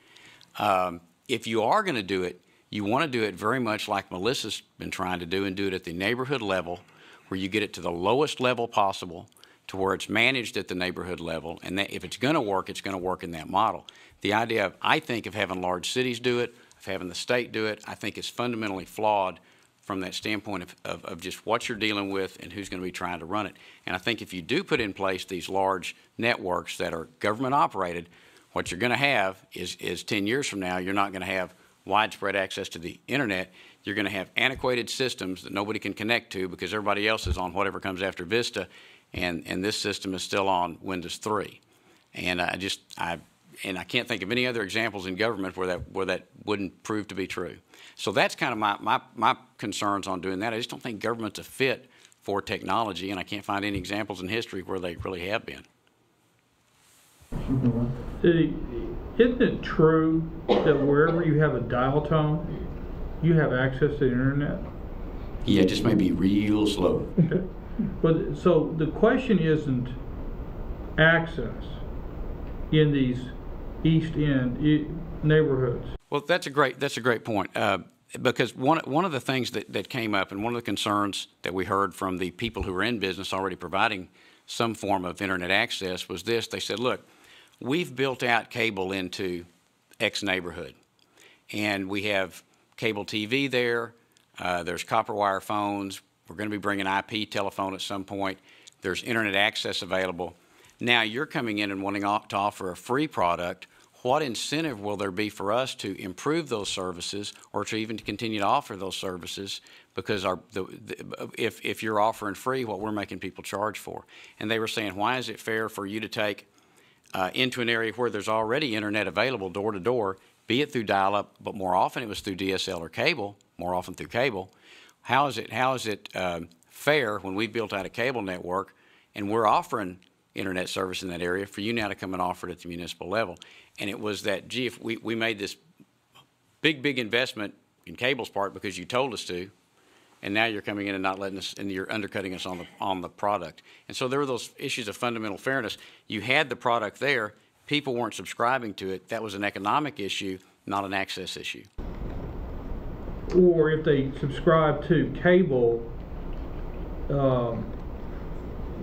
If you are going to do it, you want to do it very much like Melissa's been trying to do, and do it at the neighborhood level, where you get it to the lowest level possible, to where it's managed at the neighborhood level, and that if it's going to work in that model. The idea of, I think, of having large cities do it, of having the state do it, I think is fundamentally flawed from that standpoint of just what you're dealing with and who's going to be trying to run it. And I think if you do put in place these large networks that are government operated, what you're going to have is 10 years from now, you're not going to have widespread access to the internet. You're going to have antiquated systems that nobody can connect to because everybody else is on whatever comes after Vista, and this system is still on Windows 3. And I can't think of any other examples in government where that wouldn't prove to be true. So that's kind of my concerns on doing that. I just don't think government's a fit for technology, and I can't find any examples in history where they really have been. Isn't it true that wherever you have a dial tone, you have access to the internet? Yeah, just maybe real slow. Okay. But so the question isn't access in these East End neighborhoods. Well, that's a great point. because one of the things that came up, and one of the concerns that we heard from the people who were in business already providing some form of internet access was this. They said, look, we've built out cable into X neighborhood, and we have cable TV there. There's copper wire phones. We're going to be bringing IP telephone at some point. There's internet access available. Now you're coming in and wanting to offer a free product. What incentive will there be for us to improve those services, or to even continue to offer those services? Because if you're offering free, what we're making people charge for. And they were saying, why is it fair for you to take into an area where there's already internet available door to door, be it through dial-up, but more often it was through DSL or cable, more often through cable. How is it fair when we built out a cable network and we're offering internet service in that area for you now to come and offer it at the municipal level? And it was that, gee, if we made this big investment in cable's part because you told us to, and now you're coming in and not letting us, and you're undercutting us on the product. And so there were those issues of fundamental fairness. You had the product there, people weren't subscribing to it. That was an economic issue, not an access issue. Or if they subscribe to cable,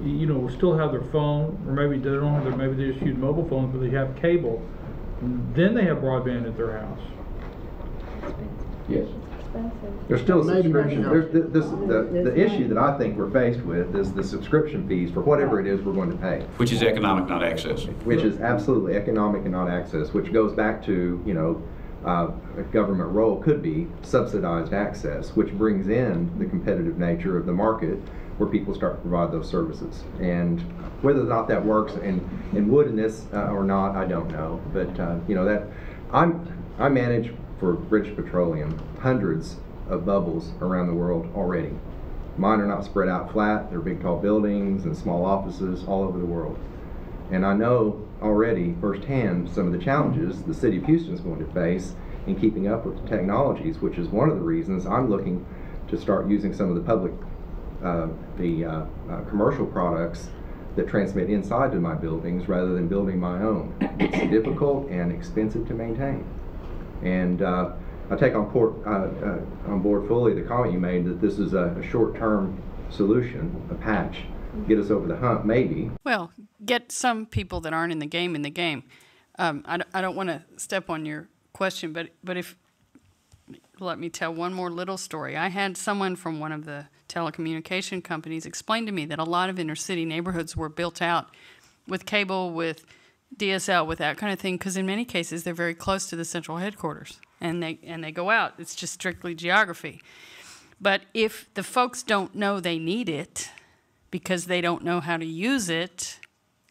you know, still have their phone, or maybe they don't have their, maybe they just use mobile phones, but they have cable. Then they have broadband at their house. Yes. There's still a subscription. The issue that I think we're faced with is the subscription fees for whatever it is we're going to pay. Which is economic, not access. Which is absolutely economic and not access, which goes back to, you know, a government role could be subsidized access, which brings in the competitive nature of the market where people start to provide those services. And whether or not that works and would in this or not, I don't know. But you know, that I manage for British Petroleum hundreds of bubbles around the world already. Mine are not spread out flat. They're big tall buildings and small offices all over the world. And I know already firsthand some of the challenges the city of Houston is going to face in keeping up with the technologies, which is one of the reasons I'm looking to start using some of the public, commercial products that transmit inside to my buildings rather than building my own. It's difficult and expensive to maintain. And I take on board fully the comment you made that this is a short-term solution, a patch, get us over the hump, maybe. Well, get some people that aren't in the game in the game. I don't want to step on your question, but if let me tell one more little story. I had someone from one of the telecommunication companies explain to me that a lot of inner city neighborhoods were built out with cable, with DSL, with that kind of thing, because in many cases they're very close to the central headquarters, and they go out. It's just strictly geography. But if the folks don't know they need it because they don't know how to use it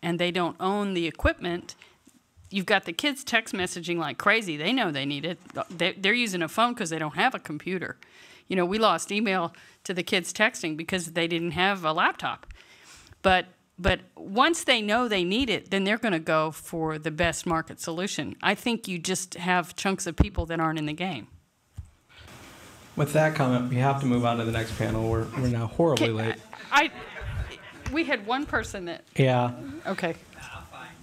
and they don't own the equipment, you've got the kids text messaging like crazy. They know they need it. They're using a phone because they don't have a computer. You know, we lost email to the kids texting because they didn't have a laptop. But once they know they need it, then they're going to go for the best market solution. I think you just have chunks of people that aren't in the game. With that comment, we have to move on to the next panel. We're now horribly late. We had one person that. Yeah. Okay.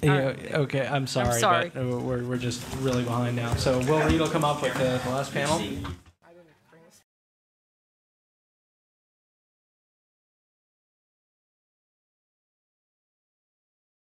Yeah, okay, I'm sorry. I'm sorry. But we're just really behind now. So Will Reed will come up with the last panel.